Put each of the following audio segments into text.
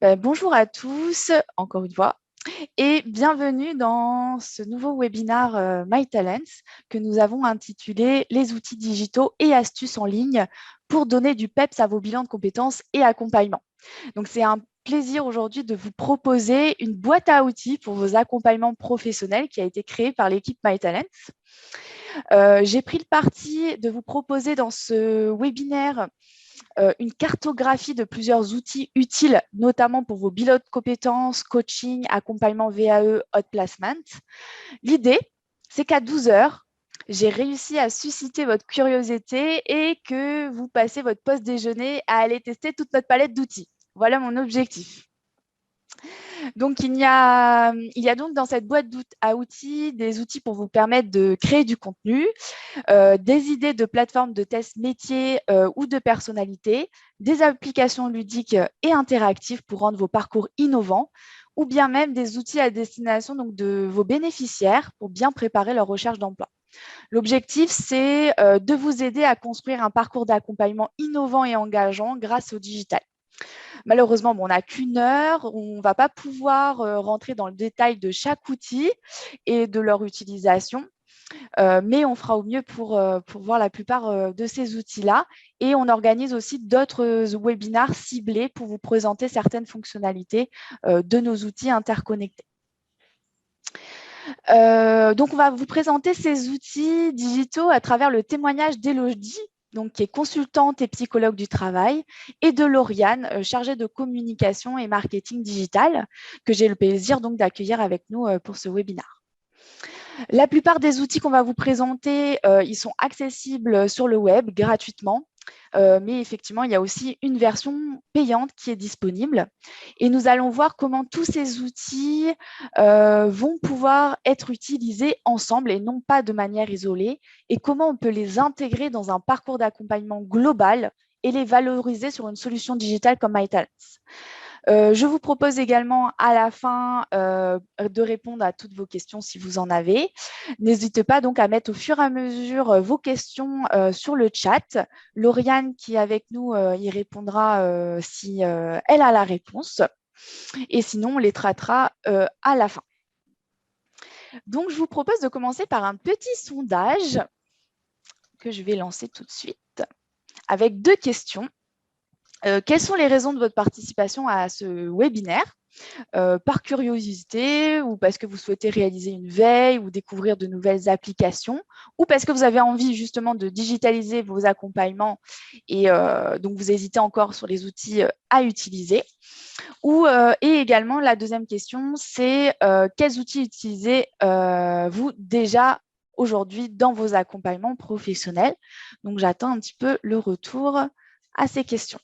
Bonjour à tous, encore une fois, et bienvenue dans ce nouveau webinaire MyTalents que nous avons intitulé Les outils digitaux et astuces en ligne pour donner du PEPS à vos bilans de compétences et accompagnement. Donc, c'est un plaisir aujourd'hui de vous proposer une boîte à outils pour vos accompagnements professionnels qui a été créée par l'équipe MyTalents. J'ai pris le parti de vous proposer dans ce webinaire une cartographie de plusieurs outils utiles, notamment pour vos bilans de compétences, coaching, accompagnement VAE, hot placement. L'idée, c'est qu'à 12 heures, j'ai réussi à susciter votre curiosité et que vous passez votre pause déjeuner à aller tester toute notre palette d'outils. Voilà mon objectif. Donc, il y a donc dans cette boîte à outils des outils pour vous permettre de créer du contenu, des idées de plateformes de tests métiers ou de personnalité, des applications ludiques et interactives pour rendre vos parcours innovants, ou bien même des outils à destination donc, de vos bénéficiaires pour bien préparer leur recherche d'emploi. L'objectif, c'est de vous aider à construire un parcours d'accompagnement innovant et engageant grâce au digital. Malheureusement, on n'a qu'une heure, on ne va pas pouvoir rentrer dans le détail de chaque outil et de leur utilisation. Mais on fera au mieux pour voir la plupart de ces outils-là. Et on organise aussi d'autres webinaires ciblés pour vous présenter certaines fonctionnalités de nos outils interconnectés. Donc, on va vous présenter ces outils digitaux à travers le témoignage d'Élodie, donc, qui est consultante et psychologue du travail, et de Lauriane, chargée de communication et marketing digital, que j'ai le plaisir donc d'accueillir avec nous pour ce webinaire. La plupart des outils qu'on va vous présenter, ils sont accessibles sur le web gratuitement. Mais effectivement, il y a aussi une version payante qui est disponible. Et nous allons voir comment tous ces outils vont pouvoir être utilisés ensemble et non pas de manière isolée, et comment on peut les intégrer dans un parcours d'accompagnement global et les valoriser sur une solution digitale comme MyTalents. Je vous propose également à la fin de répondre à toutes vos questions si vous en avez. N'hésitez pas donc à mettre au fur et à mesure vos questions sur le chat. Lauriane qui est avec nous y répondra si elle a la réponse. Et sinon, on les traitera à la fin. Donc, je vous propose de commencer par un petit sondage que je vais lancer tout de suite avec 2 questions. Quelles sont les raisons de votre participation à ce webinaire ? Par curiosité ou parce que vous souhaitez réaliser une veille ou découvrir de nouvelles applications ou parce que vous avez envie justement de digitaliser vos accompagnements et donc vous hésitez encore sur les outils à utiliser. Et également, la deuxième question, c'est quels outils utilisez-vous déjà aujourd'hui dans vos accompagnements professionnels? Donc, j'attends un petit peu le retour à ces questions.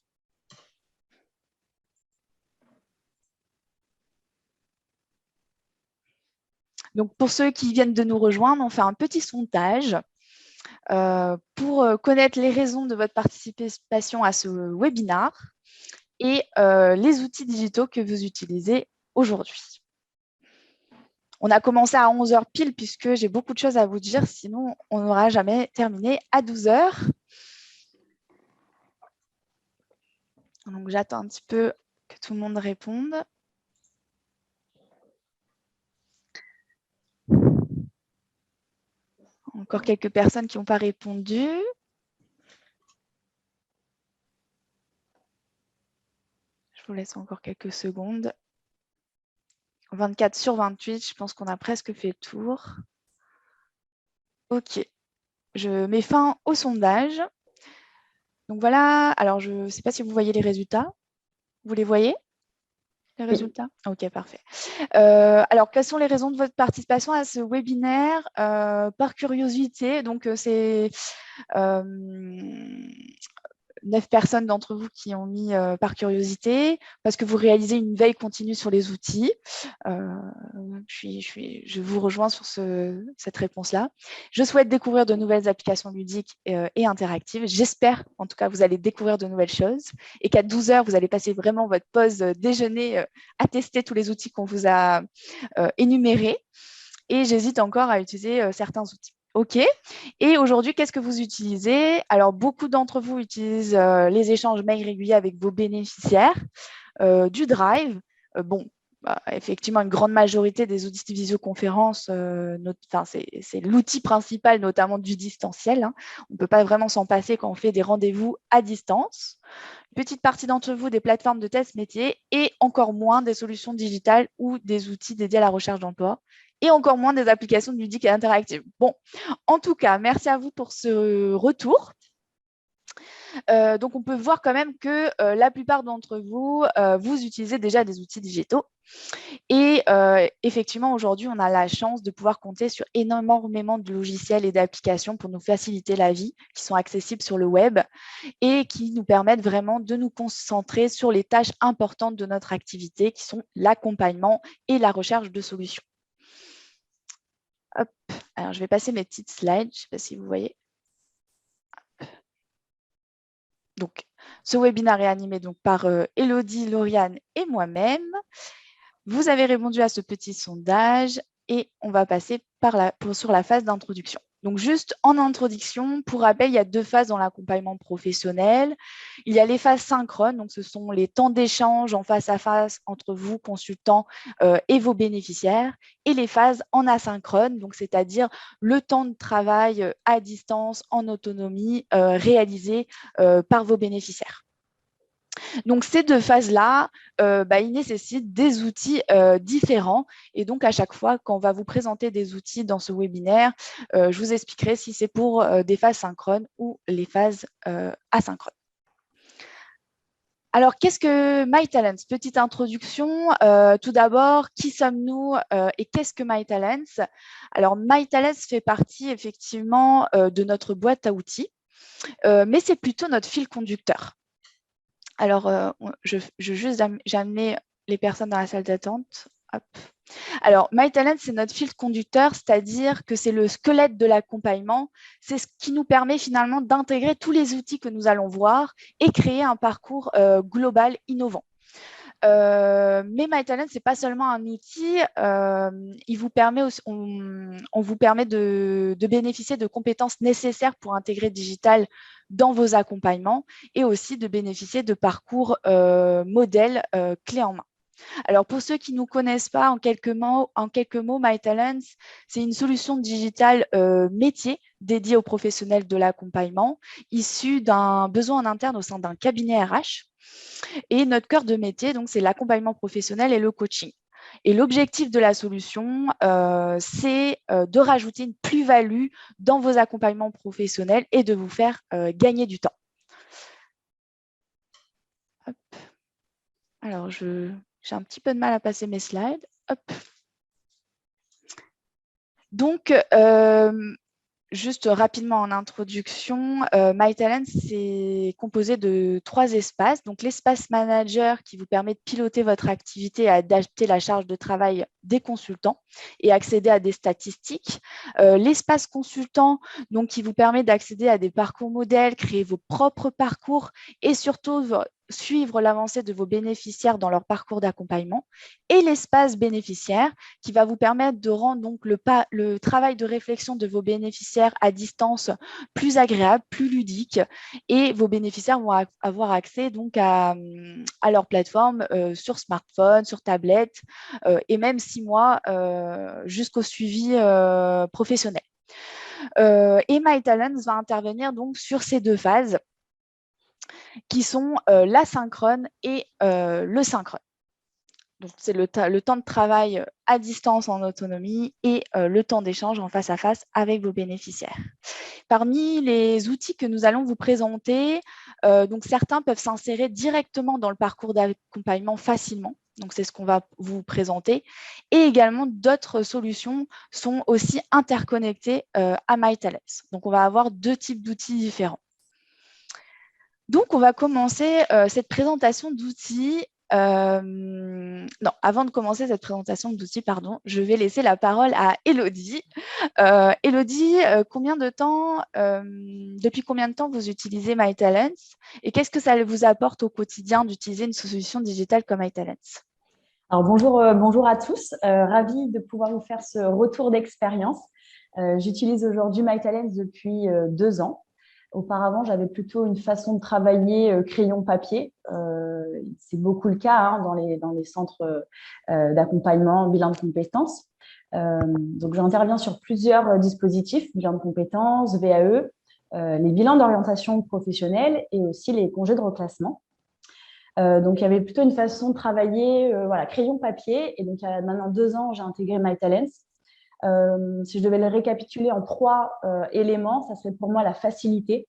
Donc, pour ceux qui viennent de nous rejoindre, on fait un petit sondage pour connaître les raisons de votre participation à ce webinaire et les outils digitaux que vous utilisez aujourd'hui. On a commencé à 11 heures pile puisque j'ai beaucoup de choses à vous dire, sinon on n'aura jamais terminé à 12 heures. Donc, j'attends un petit peu que tout le monde réponde. Encore quelques personnes qui n'ont pas répondu. Je vous laisse encore quelques secondes. 24 sur 28, je pense qu'on a presque fait le tour. OK. Je mets fin au sondage. Donc voilà, alors je ne sais pas si vous voyez les résultats. Vous les voyez, les résultats? OK, parfait. Alors, quelles sont les raisons de votre participation à ce webinaire? Par curiosité, donc c'est 9 personnes d'entre vous qui ont mis par curiosité, parce que vous réalisez une veille continue sur les outils. Je vous rejoins sur cette réponse-là. Je souhaite découvrir de nouvelles applications ludiques et interactives. J'espère, en tout cas, vous allez découvrir de nouvelles choses et qu'à 12 heures, vous allez passer vraiment votre pause déjeuner à tester tous les outils qu'on vous a énumérés. Et j'hésite encore à utiliser certains outils. OK. Et aujourd'hui, qu'est-ce que vous utilisez? Alors, beaucoup d'entre vous utilisent les échanges mails réguliers avec vos bénéficiaires. du Drive. Bon, effectivement, une grande majorité des outils de visioconférence, c'est l'outil principal, notamment du distanciel, hein. On ne peut pas vraiment s'en passer quand on fait des rendez-vous à distance. Petite partie d'entre vous des plateformes de test métier et encore moins des solutions digitales ou des outils dédiés à la recherche d'emploi et encore moins des applications ludiques et interactives. Bon, en tout cas, merci à vous pour ce retour. Donc, on peut voir quand même que la plupart d'entre vous, vous utilisez déjà des outils digitaux. Et effectivement, aujourd'hui, on a la chance de pouvoir compter sur énormément de logiciels et d'applications pour nous faciliter la vie, qui sont accessibles sur le web et qui nous permettent vraiment de nous concentrer sur les tâches importantes de notre activité, qui sont l'accompagnement et la recherche de solutions. Hop. Alors, je vais passer mes petites slides, je ne sais pas si vous voyez. Donc, ce webinaire est animé donc, par Élodie, Lauriane et moi-même. Vous avez répondu à ce petit sondage et on va passer sur la phase d'introduction. Donc, juste en introduction, pour rappel, il y a 2 phases dans l'accompagnement professionnel. Il y a les phases synchrones, donc ce sont les temps d'échange en face à face entre vous, consultants, et vos bénéficiaires, et les phases en asynchrone, donc c'est-à-dire le temps de travail à distance, en autonomie, réalisé par vos bénéficiaires. Donc, ces 2 phases-là, ils nécessitent des outils différents. Et donc, à chaque fois, quand on va vous présenter des outils dans ce webinaire, je vous expliquerai si c'est pour des phases synchrones ou les phases asynchrones. Alors, qu'est-ce que MyTalents? Petite introduction. Tout d'abord, qui sommes-nous et qu'est-ce que MyTalents? Alors, MyTalents fait partie effectivement de notre boîte à outils, mais c'est plutôt notre fil conducteur. Alors, j'ai amené les personnes dans la salle d'attente. Alors, MyTalent, c'est notre fil conducteur, c'est-à-dire que c'est le squelette de l'accompagnement. C'est ce qui nous permet finalement d'intégrer tous les outils que nous allons voir et créer un parcours global innovant. Mais MyTalent, ce n'est pas seulement un outil, on vous permet de bénéficier de compétences nécessaires pour intégrer digital dans vos accompagnements et aussi de bénéficier de parcours modèles clés en main. Alors, pour ceux qui ne nous connaissent pas, en quelques mots, MyTalents, c'est une solution digitale métier dédiée aux professionnels de l'accompagnement, issue d'un besoin en interne au sein d'un cabinet RH. Et notre cœur de métier, donc, c'est l'accompagnement professionnel et le coaching. Et l'objectif de la solution, c'est de rajouter une plus-value dans vos accompagnements professionnels et de vous faire gagner du temps. Hop. Alors, j'ai un petit peu de mal à passer mes slides. Hop. Donc, juste rapidement en introduction, MyTalent, c'est composé de 3 espaces. Donc, l'espace manager qui vous permet de piloter votre activité et adapter la charge de travail des consultants et accéder à des statistiques. L'espace consultant, donc, qui vous permet d'accéder à des parcours modèles, créer vos propres parcours et surtout suivre l'avancée de vos bénéficiaires dans leur parcours d'accompagnement. Et l'espace bénéficiaire qui va vous permettre de rendre donc le travail de réflexion de vos bénéficiaires à distance plus agréable, plus ludique, et vos bénéficiaires vont avoir accès donc à leur plateforme sur smartphone, sur tablette, et même 6 mois jusqu'au suivi professionnel. Et MyTalents va intervenir donc sur ces 2 phases qui sont l'asynchrone et le synchrone. Donc, c'est le temps de travail à distance en autonomie et le temps d'échange en face à face avec vos bénéficiaires. Parmi les outils que nous allons vous présenter, donc certains peuvent s'insérer directement dans le parcours d'accompagnement facilement. Donc, c'est ce qu'on va vous présenter. Et également, d'autres solutions sont aussi interconnectées à MyTalents. Donc, on va avoir 2 types d'outils différents. Donc, on va commencer cette présentation d'outils. Non, avant de commencer cette présentation d'outils, je vais laisser la parole à Élodie. Élodie, depuis combien de temps vous utilisez MyTalents et qu'est-ce que ça vous apporte au quotidien d'utiliser une solution digitale comme MyTalents? Alors bonjour à tous, ravie de pouvoir vous faire ce retour d'expérience. J'utilise aujourd'hui MyTalents depuis 2 ans. Auparavant, j'avais plutôt une façon de travailler crayon papier. c'est beaucoup le cas hein, dans les centres d'accompagnement, bilan de compétences. Donc, j'interviens sur plusieurs dispositifs, bilan de compétences, VAE, les bilans d'orientation professionnelle et aussi les congés de reclassement. Donc, il y avait plutôt une façon de travailler, voilà, crayon papier. Et donc, il y a maintenant 2 ans, j'ai intégré MyTalents. Si je devais le récapituler en 3 éléments, ça serait pour moi la facilité.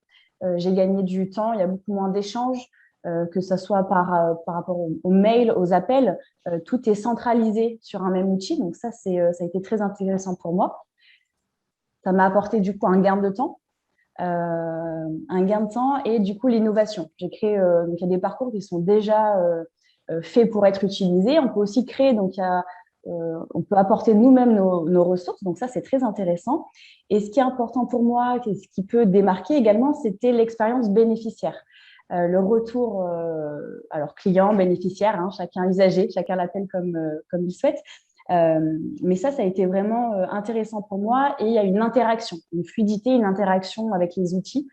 J'ai gagné du temps, il y a beaucoup moins d'échanges, que ce soit par rapport aux mails, aux appels. Tout est centralisé sur un même outil. Donc, ça a été très intéressant pour moi. Ça m'a apporté du coup un gain de temps. Et du coup l'innovation. J'ai créé, donc il y a des parcours qui sont déjà faits pour être utilisés. On peut aussi créer, donc on peut apporter nous-mêmes nos ressources. Donc ça, c'est très intéressant. Et ce qui est important pour moi, ce qui peut démarquer également, c'était l'expérience bénéficiaire. Le retour, alors client, bénéficiaire, hein, chacun usager, chacun l'appelle comme il souhaite. Mais ça a été vraiment intéressant pour moi et il y a une interaction, une fluidité, une interaction avec les outils.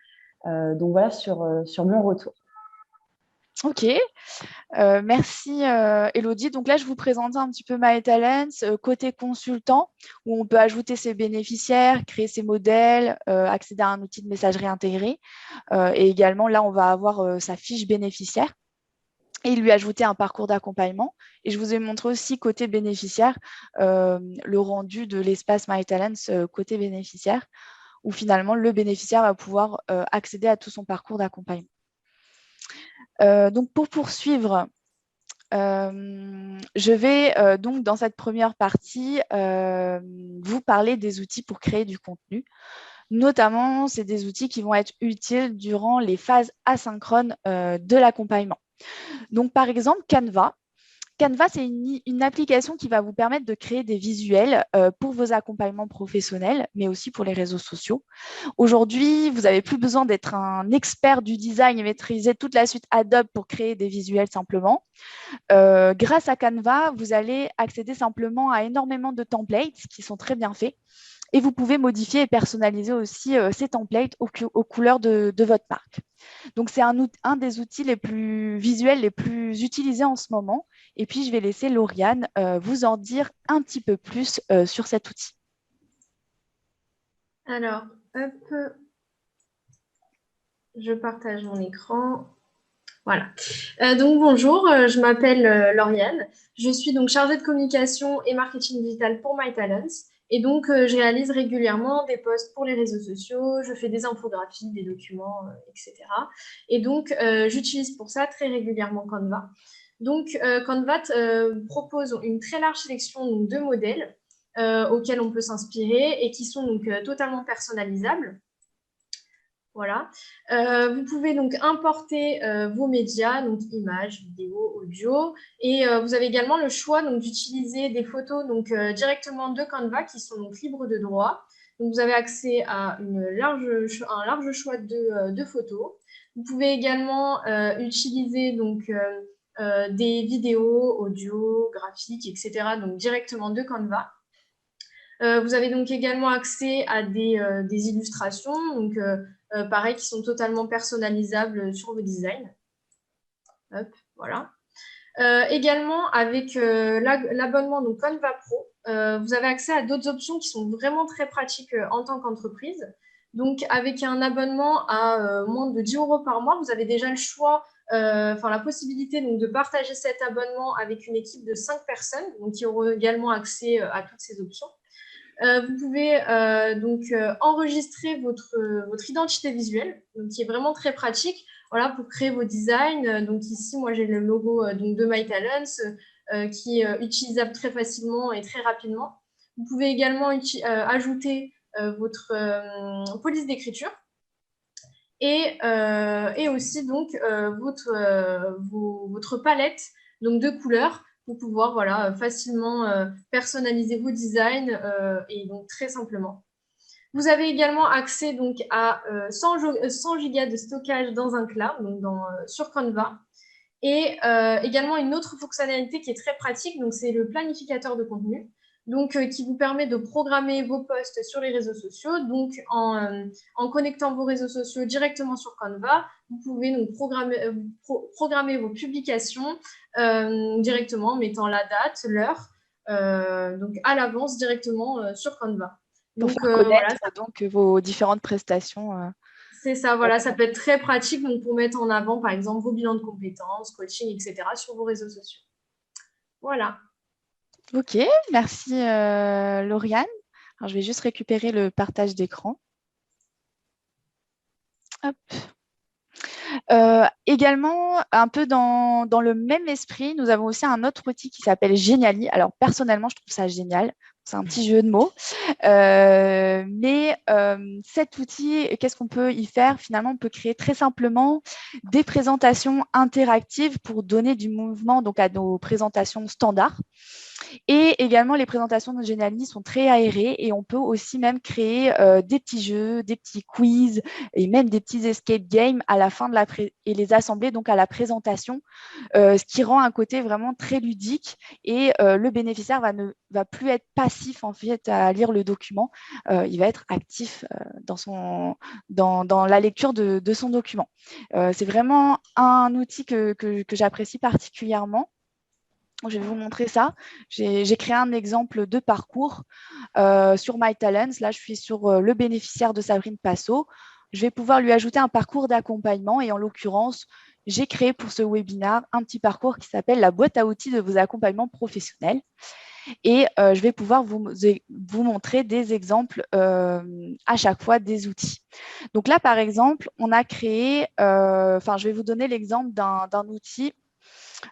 Donc voilà sur mon retour. Ok, merci Elodie. Donc là, je vous présente un petit peu MyTalents côté consultant, où on peut ajouter ses bénéficiaires, créer ses modèles, accéder à un outil de messagerie intégré. Et également, là, on va avoir sa fiche bénéficiaire et lui ajouter un parcours d'accompagnement. Et je vous ai montré aussi côté bénéficiaire, le rendu de l'espace MyTalents côté bénéficiaire, où finalement, le bénéficiaire va pouvoir accéder à tout son parcours d'accompagnement. Donc, pour poursuivre, je vais donc dans cette première partie vous parler des outils pour créer du contenu. Notamment, c'est des outils qui vont être utiles durant les phases asynchrones de l'accompagnement. Donc, par exemple, Canva. Canva, c'est une application qui va vous permettre de créer des visuels pour vos accompagnements professionnels, mais aussi pour les réseaux sociaux. Aujourd'hui, vous n'avez plus besoin d'être un expert du design et maîtriser toute la suite Adobe pour créer des visuels simplement. Grâce à Canva, vous allez accéder simplement à énormément de templates qui sont très bien faits. Et vous pouvez modifier et personnaliser aussi ces templates aux couleurs de votre marque. Donc, c'est un des outils les plus visuels, les plus utilisés en ce moment. Et puis, je vais laisser Lauriane vous en dire un petit peu plus sur cet outil. Alors, hop, je partage mon écran. Voilà. Donc, bonjour, je m'appelle Lauriane. Je suis donc chargée de communication et marketing digital pour MyTalents. Et donc, je réalise régulièrement des posts pour les réseaux sociaux, je fais des infographies, des documents, etc. Et donc, j'utilise pour ça très régulièrement Canva. Donc, Canva propose une très large sélection donc, de modèles auxquels on peut s'inspirer et qui sont donc totalement personnalisables. Voilà. Vous pouvez donc importer vos médias, donc images, vidéos, audio, et vous avez également le choix d'utiliser des photos donc, directement de Canva qui sont donc libres de droit. Donc vous avez accès à un large choix de photos. Vous pouvez également utiliser donc, des vidéos, audio, graphiques, etc. donc directement de Canva. Vous avez donc également accès à des illustrations, donc pareil, qui sont totalement personnalisables sur vos designs. Hop, voilà. Également, avec l'abonnement donc Canva Pro, vous avez accès à d'autres options qui sont vraiment très pratiques en tant qu'entreprise. Donc, avec un abonnement à moins de 10 € par mois, vous avez déjà le choix, la possibilité donc, de partager cet abonnement avec une équipe de 5 personnes, donc, qui auront également accès à toutes ces options. Vous pouvez donc enregistrer votre identité visuelle, donc, qui est vraiment très pratique, voilà, pour créer vos designs. Donc ici, moi, j'ai le logo donc, de MyTalents qui est utilisable très facilement et très rapidement. Vous pouvez également ajouter votre police d'écriture et aussi donc, votre palette donc, de couleurs pour pouvoir voilà, facilement personnaliser vos designs et donc très simplement. Vous avez également accès donc, à 100 Go de stockage dans un cloud, donc sur Canva. Et également une autre fonctionnalité qui est très pratique, donc c'est le planificateur de contenu. donc qui vous permet de programmer vos posts sur les réseaux sociaux. Donc, en connectant vos réseaux sociaux directement sur Canva, vous pouvez donc programmer vos publications directement en mettant la date, l'heure, donc à l'avance directement sur Canva. Pour Donc, faire connaître donc, vos différentes prestations. C'est ça, voilà, ça peut être très pratique donc, pour mettre en avant, par exemple, vos bilans de compétences, coaching, etc. sur vos réseaux sociaux. Voilà. Ok, merci Lauriane. Alors, je vais juste récupérer le partage d'écran. Hop. Également, un peu dans le même esprit, nous avons aussi un autre outil qui s'appelle Geniali. Alors, personnellement, je trouve ça génial. C'est un petit jeu de mots. Mais cet outil, qu'est-ce qu'on peut y faire? Finalement, on peut créer très simplement des présentations interactives pour donner du mouvement donc, à nos présentations standards. Et également, les présentations de Geniali sont très aérées et on peut aussi même créer des petits jeux, des petits quiz et même des petits escape games à la fin de et les assembler donc à la présentation, ce qui rend un côté vraiment très ludique et le bénéficiaire va plus être passif en fait à lire le document, il va être actif dans la lecture de son document. C'est vraiment un outil que j'apprécie particulièrement. Je vais vous montrer ça. J'ai créé un exemple de parcours sur My Talents. Là, je suis sur le bénéficiaire de Sabrine Passot. Je vais pouvoir lui ajouter un parcours d'accompagnement et en l'occurrence, j'ai créé pour ce webinaire un petit parcours qui s'appelle la boîte à outils de vos accompagnements professionnels. Et je vais pouvoir vous montrer des exemples à chaque fois des outils. Donc là, par exemple, on a créé, je vais vous donner l'exemple d'un outil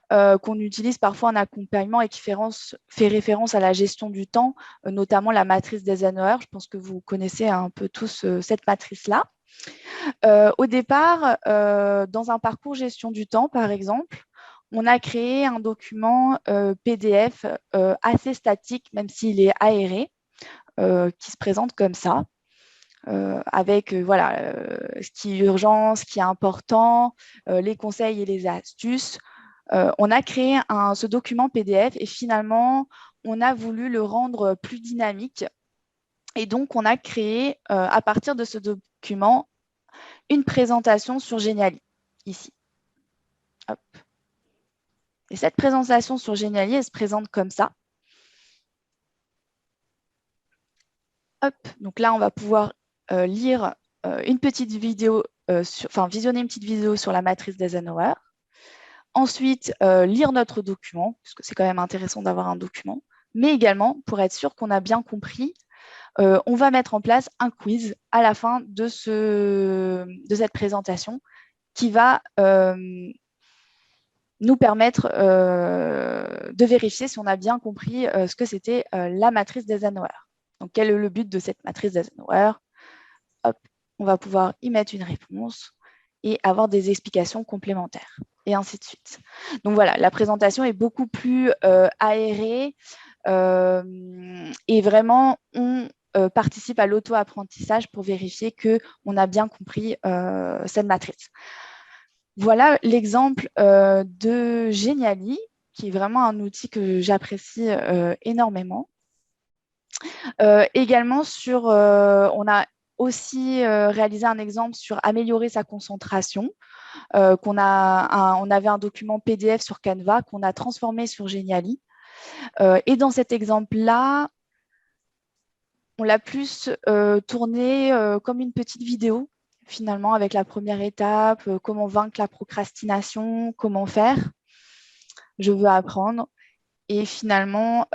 qu'on utilise parfois en accompagnement et qui fait référence à la gestion du temps, notamment la matrice d'Eisenhower. Je pense que vous connaissez un peu tous cette matrice-là. Au départ, dans un parcours gestion du temps, par exemple, on a créé un document PDF assez statique, même s'il est aéré, qui se présente comme ça. Avec ce qui est urgent, ce qui est important, les conseils et les astuces. On a créé ce document PDF et finalement, on a voulu le rendre plus dynamique. Et donc, on a créé, à partir de ce document, une présentation sur Geniali, ici. Hop. Et cette présentation sur Geniali, elle se présente comme ça. Hop. Donc là, on va pouvoir lire une petite vidéo, visionner une petite vidéo sur la matrice d'Eisenhower. Ensuite, lire notre document, parce que c'est quand même intéressant d'avoir un document. Mais également, pour être sûr qu'on a bien compris, on va mettre en place un quiz à la fin de cette présentation qui va nous permettre de vérifier si on a bien compris ce que c'était la matrice d'Eisenhower. Donc, quel est le but de cette matrice d'Eisenhower? Hop, on va pouvoir y mettre une réponse et avoir des explications complémentaires, et ainsi de suite. Donc voilà, la présentation est beaucoup plus aérée et vraiment, on participe à l'auto-apprentissage pour vérifier qu'on a bien compris cette matrice. Voilà l'exemple de Geniali, qui est vraiment un outil que j'apprécie énormément. Également, on a aussi réalisé un exemple sur améliorer sa concentration. On avait un document PDF sur Canva qu'on a transformé sur Geniali. Et dans cet exemple-là, on l'a plus tourné comme une petite vidéo, finalement, avec la première étape, comment vaincre la procrastination, comment faire. Je veux apprendre. Et finalement,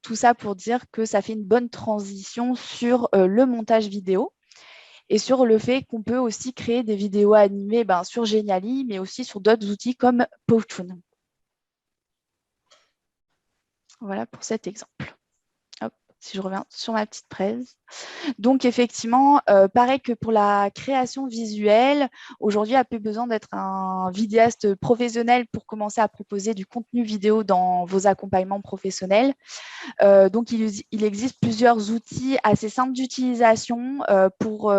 tout ça pour dire que ça fait une bonne transition sur le montage vidéo et sur le fait qu'on peut aussi créer des vidéos animées sur Geniali, mais aussi sur d'autres outils comme Powtoon. Voilà pour cet exemple. Hop, si je reviens sur ma petite presse. Donc, effectivement, pareil que pour la création visuelle, aujourd'hui, il n'y a plus besoin d'être un vidéaste professionnel pour commencer à proposer du contenu vidéo dans vos accompagnements professionnels. Donc, il existe plusieurs outils assez simples d'utilisation pour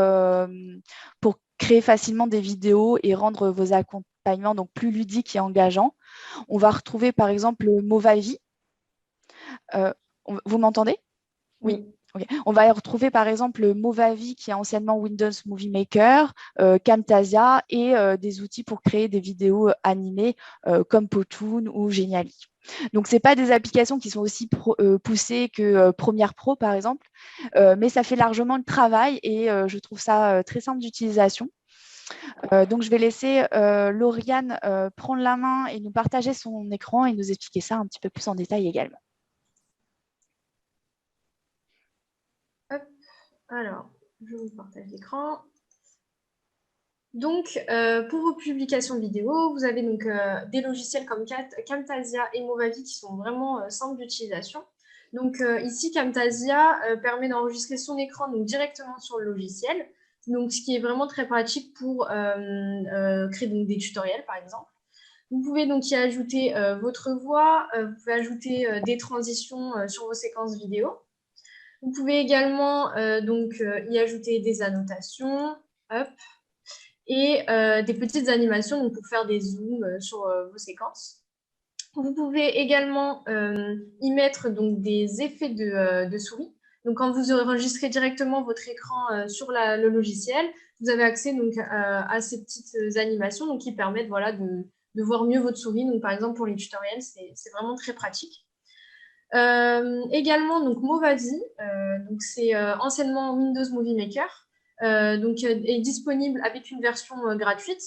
créer facilement des vidéos et rendre vos accompagnements donc, plus ludiques et engageants. On va retrouver, par exemple, le Movavi. Vous m'entendez? Oui. Okay. On va y retrouver par exemple Movavi qui est anciennement Windows Movie Maker, Camtasia et des outils pour créer des vidéos animées comme Powtoon ou Geniali. Donc, ce n'est pas des applications qui sont aussi poussées que Premiere Pro par exemple, mais ça fait largement le travail et je trouve ça très simple d'utilisation. Donc, je vais laisser Lauriane prendre la main et nous partager son écran et nous expliquer ça un petit peu plus en détail également. Hop. Alors, je vous partage l'écran. Donc, pour vos publications vidéo, vous avez donc des logiciels comme Camtasia et Movavi qui sont vraiment simples d'utilisation. Donc, ici, Camtasia permet d'enregistrer son écran donc, directement sur le logiciel, donc, ce qui est vraiment très pratique pour créer donc, des tutoriels, par exemple. Vous pouvez donc y ajouter votre voix, vous pouvez ajouter des transitions sur vos séquences vidéo. Vous pouvez également y ajouter des annotations, hop, et des petites animations donc pour faire des zooms sur vos séquences. Vous pouvez également y mettre donc, des effets de souris. Donc, quand vous enregistrez directement votre écran sur le logiciel, vous avez accès donc, à ces petites animations donc, qui permettent voilà, de voir mieux votre souris. Donc, par exemple, pour les tutoriels, c'est vraiment très pratique. Également, donc, Movavi, c'est anciennement Windows Movie Maker, est disponible avec une version gratuite.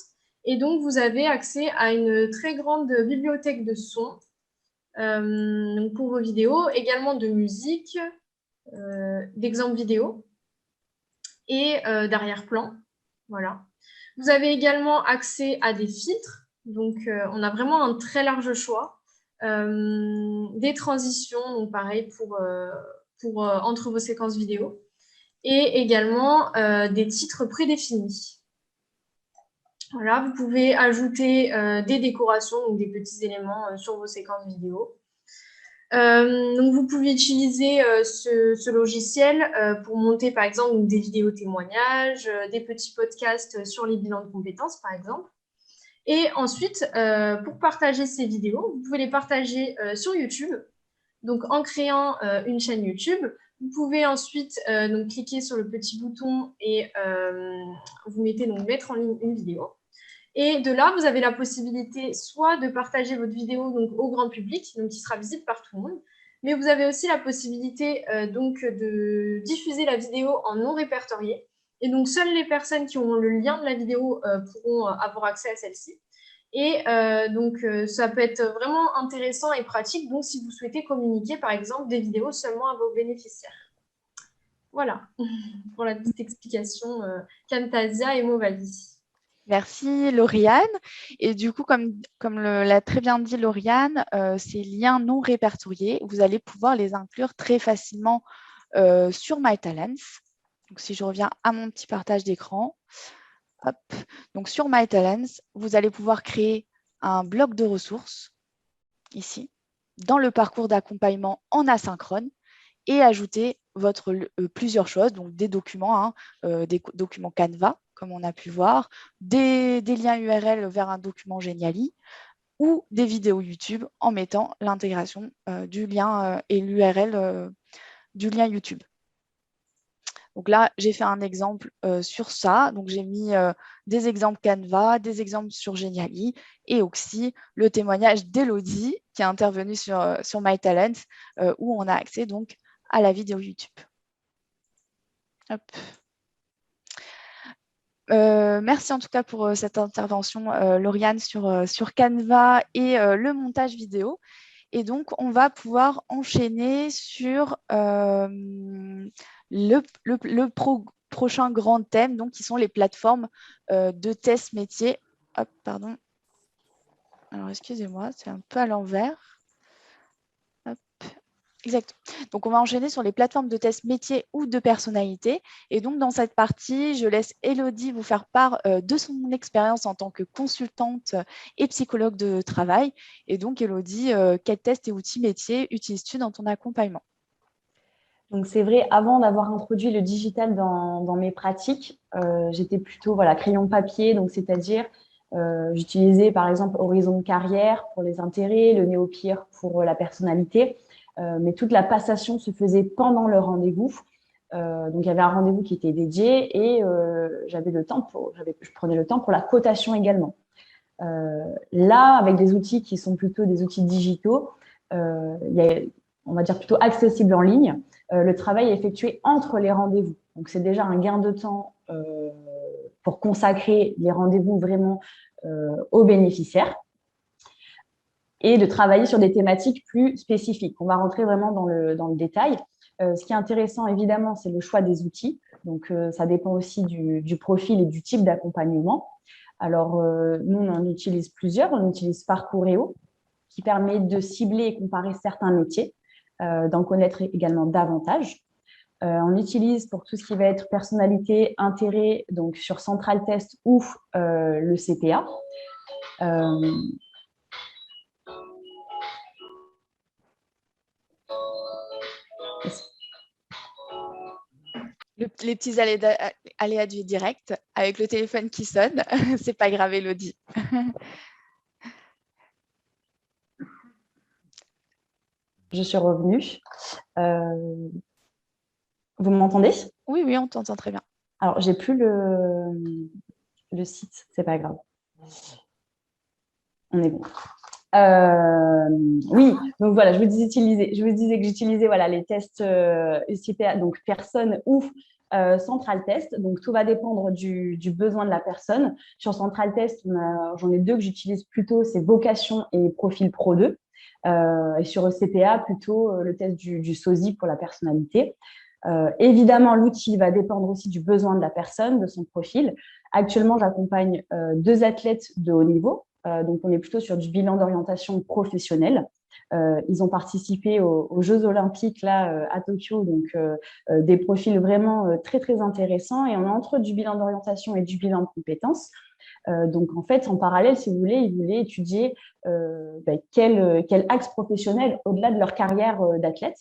Et donc, vous avez accès à une très grande bibliothèque de sons pour vos vidéos, également de musique, d'exemples vidéo et d'arrière-plan. Voilà. Vous avez également accès à des filtres. Donc, on a vraiment un très large choix. Des transitions, donc pareil pour entre vos séquences vidéo. Et également des titres prédéfinis. Voilà, vous pouvez ajouter des décorations, donc des petits éléments sur vos séquences vidéo. Donc, vous pouvez utiliser ce logiciel pour monter, par exemple, des vidéos témoignages, des petits podcasts sur les bilans de compétences, par exemple. Et ensuite, pour partager ces vidéos, vous pouvez les partager sur YouTube. Donc, en créant une chaîne YouTube, vous pouvez ensuite donc, cliquer sur le petit bouton et vous mettez donc mettre en ligne une vidéo. Et de là, vous avez la possibilité soit de partager votre vidéo donc, au grand public, donc qui sera visible par tout le monde, mais vous avez aussi la possibilité donc, de diffuser la vidéo en non répertorié. Et donc, seules les personnes qui ont le lien de la vidéo pourront avoir accès à celle-ci. Et ça peut être vraiment intéressant et pratique, donc si vous souhaitez communiquer, par exemple, des vidéos seulement à vos bénéficiaires. Voilà, pour la petite explication Camtasia et Movavi. Merci Lauriane. Et du coup, comme l'a très bien dit Lauriane, ces liens non répertoriés, vous allez pouvoir les inclure très facilement sur MyTalents. Donc, si je reviens à mon petit partage d'écran, hop. Donc, sur MyTalents, vous allez pouvoir créer un bloc de ressources, ici, dans le parcours d'accompagnement en asynchrone et ajouter plusieurs choses, donc des documents, des documents Canva, comme on a pu voir, des liens URL vers un document Geniali ou des vidéos YouTube en mettant l'intégration du lien et l'URL du lien YouTube. Donc là, j'ai fait un exemple sur ça. Donc, j'ai mis des exemples Canva, des exemples sur Geniali et aussi le témoignage d'Elodie qui est intervenue sur MyTalents où on a accès donc à la vidéo YouTube. Hop. Merci en tout cas pour cette intervention, Lauriane, sur Canva et le montage vidéo. Et donc, on va pouvoir enchaîner sur le prochain grand thème, donc, qui sont les plateformes de test métier. Hop, pardon. Alors, excusez-moi, c'est un peu à l'envers. Hop. Exact. Donc, on va enchaîner sur les plateformes de test métier ou de personnalité. Et donc, dans cette partie, je laisse Elodie vous faire part de son expérience en tant que consultante et psychologue de travail. Et donc, Elodie, quels tests et outils métiers utilises-tu dans ton accompagnement? Donc, c'est vrai, avant d'avoir introduit le digital dans mes pratiques, j'étais plutôt crayon papier, donc c'est-à-dire j'utilisais par exemple Horizon de carrière pour les intérêts, le Néopire pour la personnalité. mais toute la passation se faisait pendant le rendez-vous. Donc, il y avait un rendez-vous qui était dédié et je prenais le temps pour la cotation également. Là, avec des outils qui sont plutôt des outils digitaux, on va dire plutôt accessibles en ligne, le travail est effectué entre les rendez-vous. Donc, c'est déjà un gain de temps pour consacrer les rendez-vous vraiment aux bénéficiaires et de travailler sur des thématiques plus spécifiques. On va rentrer vraiment dans le détail. Ce qui est intéressant, évidemment, c'est le choix des outils. Donc, ça dépend aussi du profil et du type d'accompagnement. Alors, nous, on en utilise plusieurs. On utilise Parcouréo, qui permet de cibler et comparer certains métiers, d'en connaître également davantage. On utilise pour tout ce qui va être personnalité, intérêt, donc sur Central Test ou le CPA. Les petits aléas du direct avec le téléphone qui sonne, c'est pas grave, Élodie. Je suis revenue. Vous m'entendez? Oui, oui, on t'entend très bien. Alors, j'ai plus le site, c'est pas grave. On est bon. Oui, donc voilà, je vous disais que j'utilisais voilà, les tests UCPA, donc personne ou Central Test. Donc, tout va dépendre du besoin de la personne. Sur Central Test, j'en ai deux que j'utilise plutôt, c'est vocation et profil Pro 2. Et sur ECPA, plutôt le test du SOSI pour la personnalité. Évidemment, l'outil va dépendre aussi du besoin de la personne, de son profil. Actuellement, j'accompagne 2 athlètes de haut niveau. Donc, on est plutôt sur du bilan d'orientation professionnelle. Ils ont participé aux Jeux Olympiques là, à Tokyo, donc des profils vraiment très, très intéressants. Et on est entre du bilan d'orientation et du bilan de compétences. Donc, en fait, en parallèle, si vous voulez, ils voulaient étudier quel axe professionnel au-delà de leur carrière d'athlète.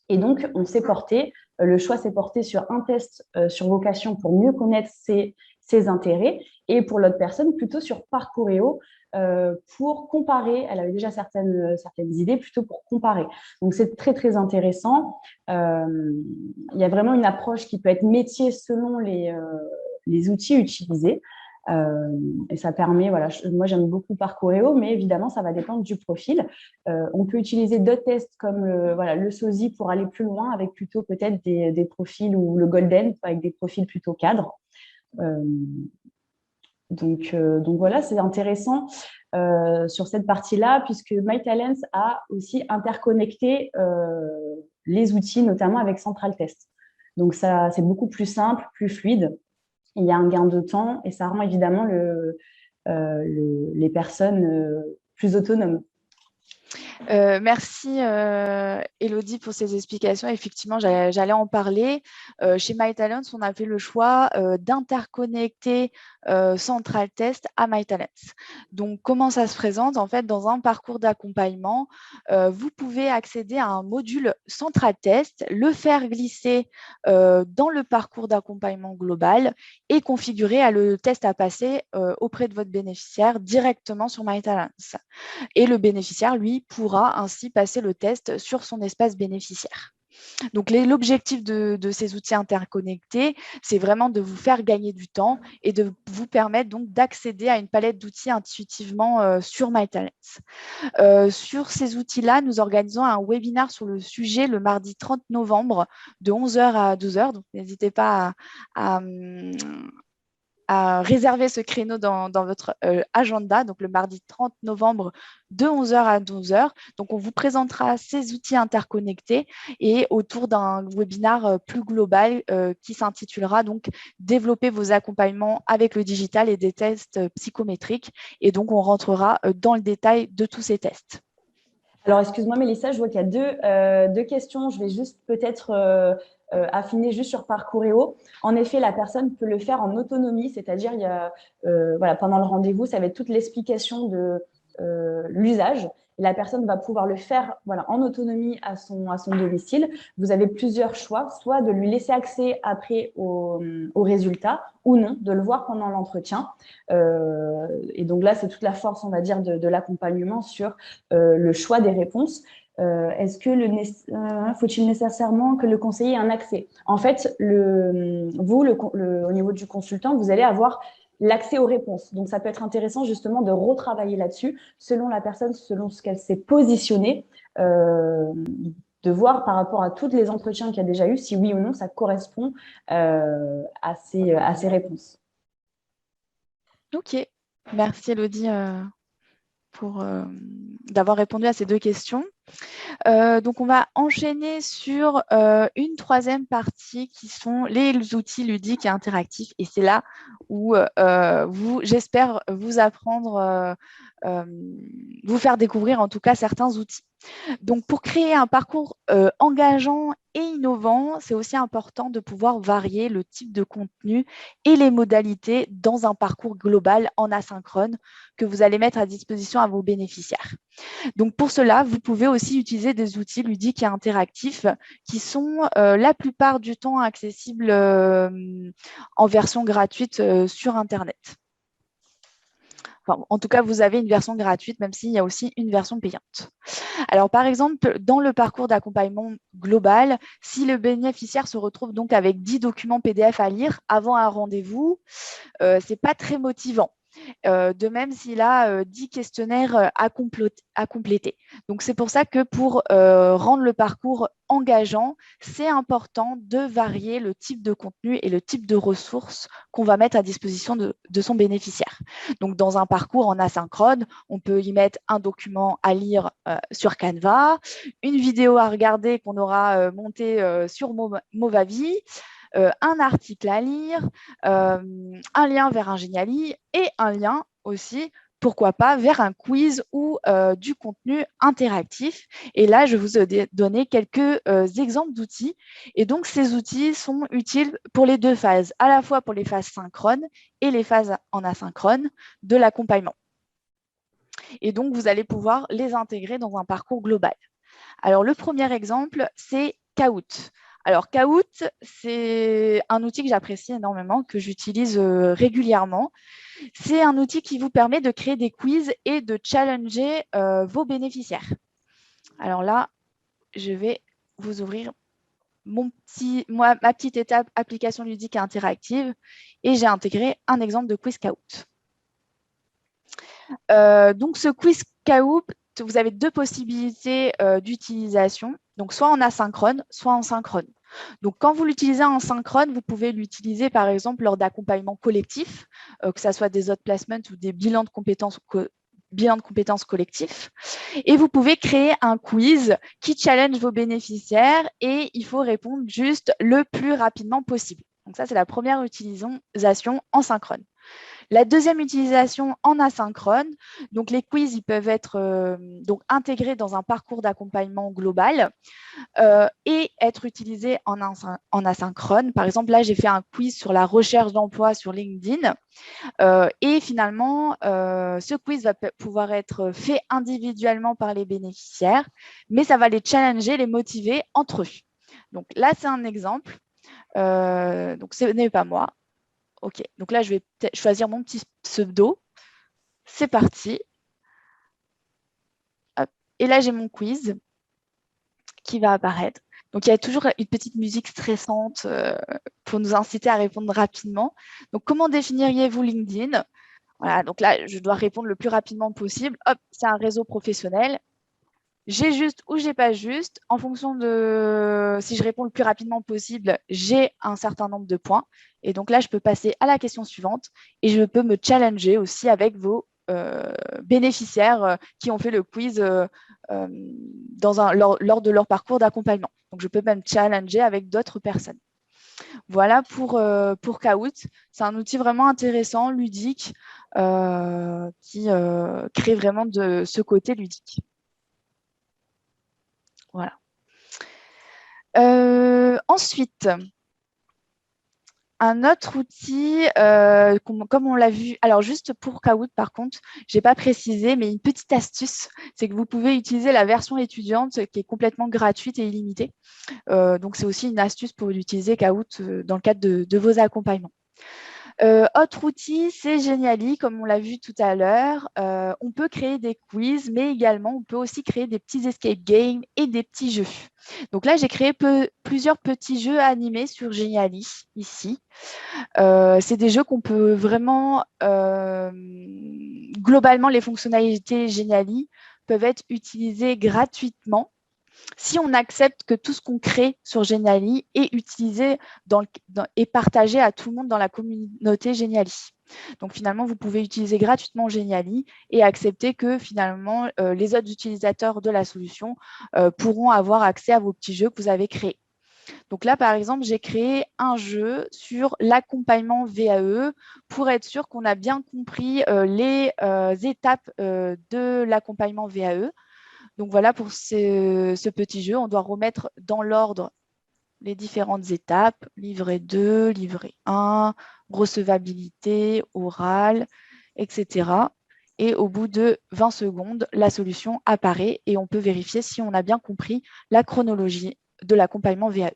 Et donc, le choix s'est porté sur un test sur vocation pour mieux connaître ses intérêts et pour l'autre personne, plutôt sur Parcouréo pour comparer. Elle avait déjà certaines idées, plutôt pour comparer. Donc, c'est très, très intéressant. Il y a vraiment une approche qui peut être métier selon les outils utilisés. Et ça permet, voilà, moi j'aime beaucoup Parcouréo, mais évidemment ça va dépendre du profil. On peut utiliser d'autres tests comme le SOSI pour aller plus loin avec plutôt peut-être des profils ou le Golden avec des profils plutôt cadres. Donc voilà, c'est intéressant sur cette partie-là puisque MyTalents a aussi interconnecté les outils, notamment avec Central Test. Donc ça, c'est beaucoup plus simple, plus fluide. Il y a un gain de temps et ça rend évidemment les personnes plus autonomes. Merci Élodie pour ces explications. Effectivement, j'allais en parler. Chez MyTalents, on a fait le choix d'interconnecter Central Test à MyTalents. Donc, comment ça se présente? En fait, dans un parcours d'accompagnement, vous pouvez accéder à un module Central Test, le faire glisser dans le parcours d'accompagnement global et configurer le test à passer auprès de votre bénéficiaire directement sur MyTalents. Et le bénéficiaire, lui, pourra ainsi passer le test sur son espace bénéficiaire. Donc, l'objectif de ces outils interconnectés, c'est vraiment de vous faire gagner du temps et de vous permettre donc d'accéder à une palette d'outils intuitivement sur MyTalents. Sur ces outils-là, nous organisons un webinaire sur le sujet le mardi 30 novembre de 11h à 12h. Donc, n'hésitez pas à réserver ce créneau dans votre agenda, donc le mardi 30 novembre de 11h à 12h. Donc, on vous présentera ces outils interconnectés et autour d'un webinaire plus global qui s'intitulera donc « Développer vos accompagnements avec le digital et des tests psychométriques ». Et donc, on rentrera dans le détail de tous ces tests. Alors, excuse-moi, Mélissa, je vois qu'il y a deux questions. Je vais juste peut-être affiner juste sur Parcouréo. En effet, la personne peut le faire en autonomie, c'est-à-dire pendant le rendez-vous, ça va être toute l'explication de l'usage. Et la personne va pouvoir le faire en autonomie à son domicile. Vous avez plusieurs choix, soit de lui laisser accès après au résultat ou non, de le voir pendant l'entretien. Et donc là, c'est toute la force, on va dire, de l'accompagnement sur le choix des réponses. Est-ce que faut-il nécessairement que le conseiller ait un accès? En fait, au niveau du consultant, vous allez avoir l'accès aux réponses. Donc, ça peut être intéressant justement de retravailler là-dessus, selon la personne, selon ce qu'elle s'est positionnée, de voir par rapport à tous les entretiens qu'il y a déjà eu, si oui ou non ça correspond à ces réponses. Ok, merci Elodie d'avoir répondu à ces deux questions. Donc, on va enchaîner sur une troisième partie qui sont les outils ludiques et interactifs. Et c'est là où j'espère vous apprendre, vous faire découvrir en tout cas certains outils. Donc, pour créer un parcours engageant et innovant, c'est aussi important de pouvoir varier le type de contenu et les modalités dans un parcours global en asynchrone que vous allez mettre à disposition à vos bénéficiaires. Donc, pour cela, vous pouvez aussi utiliser des outils ludiques et interactifs qui sont la plupart du temps accessibles en version gratuite sur Internet. Enfin, en tout cas, vous avez une version gratuite, même s'il y a aussi une version payante. Alors, par exemple, dans le parcours d'accompagnement global, si le bénéficiaire se retrouve donc avec 10 documents PDF à lire avant un rendez-vous, ce n'est pas très motivant. De même s'il a 10 questionnaires à compléter. Donc, c'est pour ça que pour rendre le parcours engageant, c'est important de varier le type de contenu et le type de ressources qu'on va mettre à disposition de son bénéficiaire. Donc, dans un parcours en asynchrone, on peut y mettre un document à lire sur Canva, une vidéo à regarder qu'on aura montée sur Movavi, un article à lire, un lien vers un Geniali et un lien aussi, pourquoi pas, vers un quiz ou du contenu interactif. Et là, je vous ai donné quelques exemples d'outils. Et donc, ces outils sont utiles pour les deux phases, à la fois pour les phases synchrones et les phases en asynchrone de l'accompagnement. Et donc, vous allez pouvoir les intégrer dans un parcours global. Alors, le premier exemple, c'est Kahoot. Alors, Kahoot, c'est un outil que j'apprécie énormément, que j'utilise régulièrement. C'est un outil qui vous permet de créer des quiz et de challenger vos bénéficiaires. Alors là, je vais vous ouvrir ma petite étape application ludique et interactive et j'ai intégré un exemple de quiz Kahoot. Donc, ce quiz Kahoot, vous avez deux possibilités d'utilisation, donc soit en asynchrone, soit en synchrone. Donc, quand vous l'utilisez en synchrone, vous pouvez l'utiliser par exemple lors d'accompagnements collectifs, que ce soit des autres placements ou des bilans de compétences collectifs. Et vous pouvez créer un quiz qui challenge vos bénéficiaires et il faut répondre juste le plus rapidement possible. Donc, ça, c'est la première utilisation en synchrone. La deuxième utilisation en asynchrone, donc les quiz ils peuvent être donc intégrés dans un parcours d'accompagnement global et être utilisés en asynchrone. Par exemple, là, j'ai fait un quiz sur la recherche d'emploi sur LinkedIn et finalement, ce quiz va pouvoir être fait individuellement par les bénéficiaires, mais ça va les challenger, les motiver entre eux. Donc là, c'est un exemple. Donc, ce n'est pas moi. OK, donc là, je vais choisir mon petit pseudo. C'est parti. Hop. Et là, j'ai mon quiz qui va apparaître. Donc, il y a toujours une petite musique stressante pour nous inciter à répondre rapidement. Donc, comment définiriez-vous LinkedIn? Voilà, donc là, je dois répondre le plus rapidement possible. Hop, c'est un réseau professionnel. J'ai juste ou j'ai pas juste. En fonction de si je réponds le plus rapidement possible, j'ai un certain nombre de points. Et donc là, je peux passer à la question suivante et je peux me challenger aussi avec vos bénéficiaires qui ont fait le quiz lors de leur parcours d'accompagnement. Donc, je peux même challenger avec d'autres personnes. Voilà pour Kahoot. C'est un outil vraiment intéressant, ludique, qui crée vraiment de ce côté ludique. Voilà. Ensuite, un autre outil, comme on l'a vu, alors juste pour Kahoot par contre, je n'ai pas précisé, mais une petite astuce, c'est que vous pouvez utiliser la version étudiante qui est complètement gratuite et illimitée. Donc, c'est aussi une astuce pour utiliser Kahoot dans le cadre de vos accompagnements. Autre outil, c'est Genially, comme on l'a vu tout à l'heure. On peut créer des quiz, mais également, on peut aussi créer des petits escape games et des petits jeux. Donc là, j'ai créé plusieurs petits jeux animés sur Genially, ici. C'est des jeux qu'on peut vraiment... globalement, les fonctionnalités Genially peuvent être utilisées gratuitement si on accepte que tout ce qu'on crée sur Genially est utilisé et partagé à tout le monde dans la communauté Genially. Donc finalement, vous pouvez utiliser gratuitement Genially et accepter que finalement, les autres utilisateurs de la solution pourront avoir accès à vos petits jeux que vous avez créés. Donc là, par exemple, j'ai créé un jeu sur l'accompagnement VAE pour être sûr qu'on a bien compris les étapes de l'accompagnement VAE. Donc voilà, pour ce petit jeu, on doit remettre dans l'ordre les différentes étapes, livret 2, livret 1, recevabilité, orale, etc. Et au bout de 20 secondes, la solution apparaît et on peut vérifier si on a bien compris la chronologie de l'accompagnement VAE.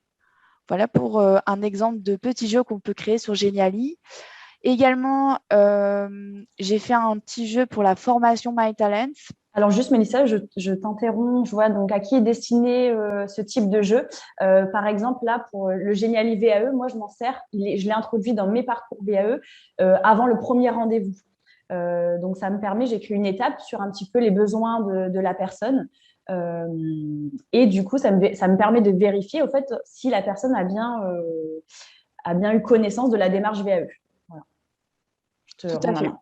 Voilà pour un exemple de petit jeu qu'on peut créer sur Genially. Également, j'ai fait un petit jeu pour la formation MyTalents. Alors juste Mélissa, je t'interromps, je vois donc à qui est destiné ce type de jeu. Par exemple, là, pour le Genially VAE, moi je m'en sers, je l'ai introduit dans mes parcours VAE avant le premier rendez-vous. Donc ça me permet, j'écris une étape sur un petit peu les besoins de la personne. Et du coup, ça me permet de vérifier au fait si la personne a bien eu connaissance de la démarche VAE. Voilà. Je te Tout rends à la fait. main.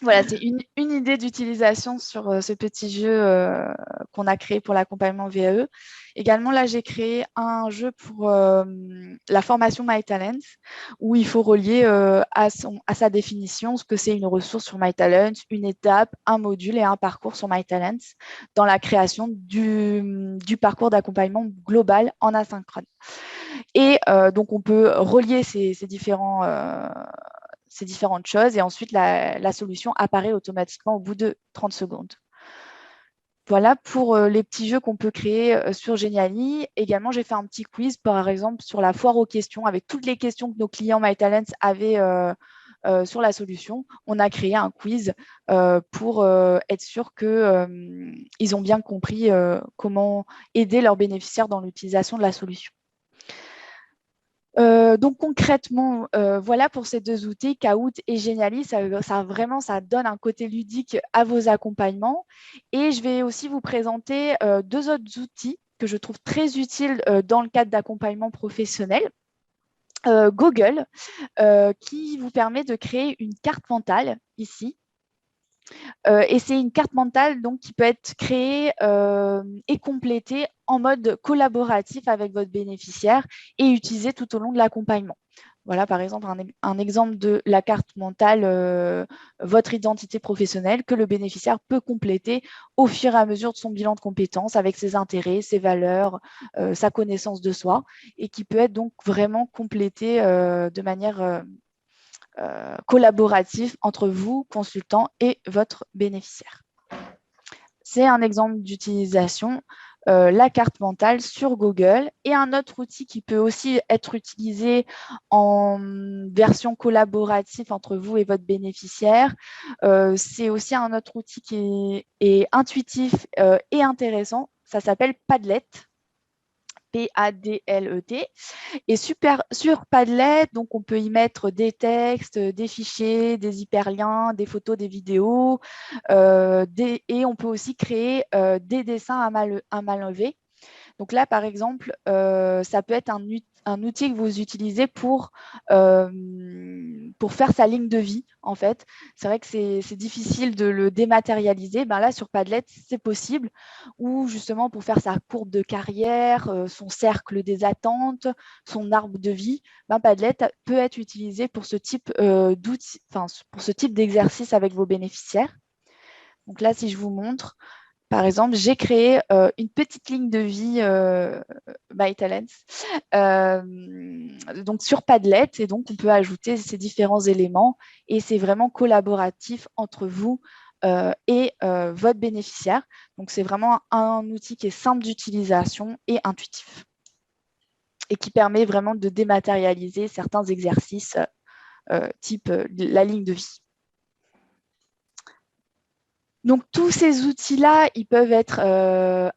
Voilà, c'est une idée d'utilisation sur ce petit jeu qu'on a créé pour l'accompagnement VAE. Également, là, j'ai créé un jeu pour la formation MyTalents où il faut relier à sa définition ce que c'est une ressource sur MyTalents, une étape, un module et un parcours sur MyTalents dans la création du parcours d'accompagnement global en asynchrone. Et donc, on peut relier ces différentes choses et ensuite la solution apparaît automatiquement au bout de 30 secondes. Voilà pour les petits jeux qu'on peut créer sur Genially. Également, j'ai fait un petit quiz, par exemple, sur la foire aux questions, avec toutes les questions que nos clients MyTalents avaient sur la solution. On a créé un quiz pour être sûr qu'ils ont bien compris comment aider leurs bénéficiaires dans l'utilisation de la solution. Donc concrètement, voilà pour ces deux outils, Kahoot et Genially, ça donne un côté ludique à vos accompagnements. Et je vais aussi vous présenter deux autres outils que je trouve très utiles dans le cadre d'accompagnement professionnel. Google, qui vous permet de créer une carte mentale ici. Et c'est une carte mentale donc, qui peut être créée et complétée en mode collaboratif avec votre bénéficiaire et utilisée tout au long de l'accompagnement. Voilà, par exemple, un exemple de la carte mentale, votre identité professionnelle que le bénéficiaire peut compléter au fur et à mesure de son bilan de compétences avec ses intérêts, ses valeurs, sa connaissance de soi et qui peut être donc vraiment complété de manière collaboratif entre vous, consultant, et votre bénéficiaire. C'est un exemple d'utilisation, la carte mentale sur Google. Et un autre outil qui peut aussi être utilisé en version collaborative entre vous et votre bénéficiaire, c'est aussi un autre outil qui est intuitif et intéressant. Ça s'appelle Padlet. Padlet. Et sur Padlet, donc on peut y mettre des textes, des fichiers, des hyperliens, des photos, des vidéos, et on peut aussi créer des dessins à main levée. Donc là, par exemple, ça peut être un outil que vous utilisez pour faire sa ligne de vie, en fait. C'est vrai que c'est difficile de le dématérialiser. Ben là, sur Padlet, c'est possible. Ou justement, pour faire sa courbe de carrière, son cercle des attentes, son arbre de vie, ben Padlet peut être utilisé pour ce type d'outils, enfin, pour ce type d'exercice avec vos bénéficiaires. Donc là, si je vous montre, par exemple, j'ai créé une petite ligne de vie MyTalents donc sur Padlet et donc on peut ajouter ces différents éléments et c'est vraiment collaboratif entre vous et votre bénéficiaire. Donc c'est vraiment un outil qui est simple d'utilisation et intuitif et qui permet vraiment de dématérialiser certains exercices type la ligne de vie. Donc, tous ces outils-là, ils peuvent être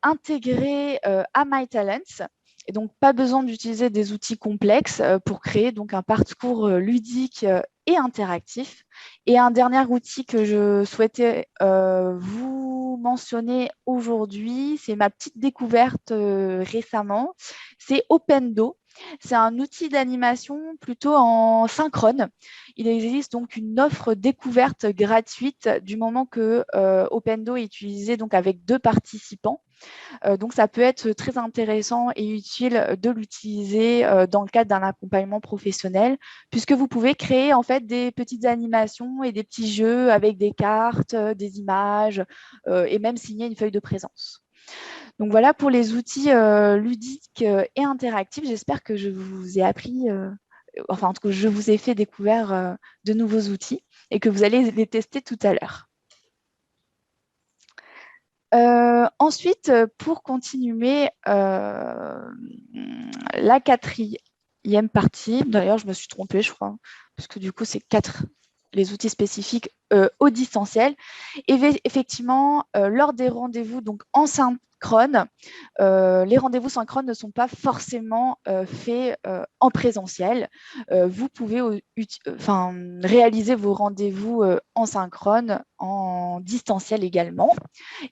intégrés à MyTalents. Et donc, pas besoin d'utiliser des outils complexes pour créer donc, un parcours ludique et interactif. Et un dernier outil que je souhaitais vous mentionner aujourd'hui, c'est ma petite découverte récemment, c'est Opendo. C'est un outil d'animation plutôt en synchrone. Il existe donc une offre découverte gratuite du moment que Opendo est utilisé donc avec 2 participants. Donc, ça peut être très intéressant et utile de l'utiliser dans le cadre d'un accompagnement professionnel, puisque vous pouvez créer en fait des petites animations et des petits jeux avec des cartes, des images et même signer une feuille de présence. Donc voilà pour les outils ludiques et interactifs. J'espère que je vous ai appris, enfin en tout cas je vous ai fait découvrir de nouveaux outils et que vous allez les tester tout à l'heure. Ensuite, pour continuer la 4e partie, d'ailleurs je me suis trompée je crois, parce que du coup c'est 4 les outils spécifiques au distanciel. Et effectivement, lors des rendez-vous donc en synchrone, les rendez-vous synchrones ne sont pas forcément faits en présentiel. Vous pouvez réaliser vos rendez-vous en synchrone, en distanciel également,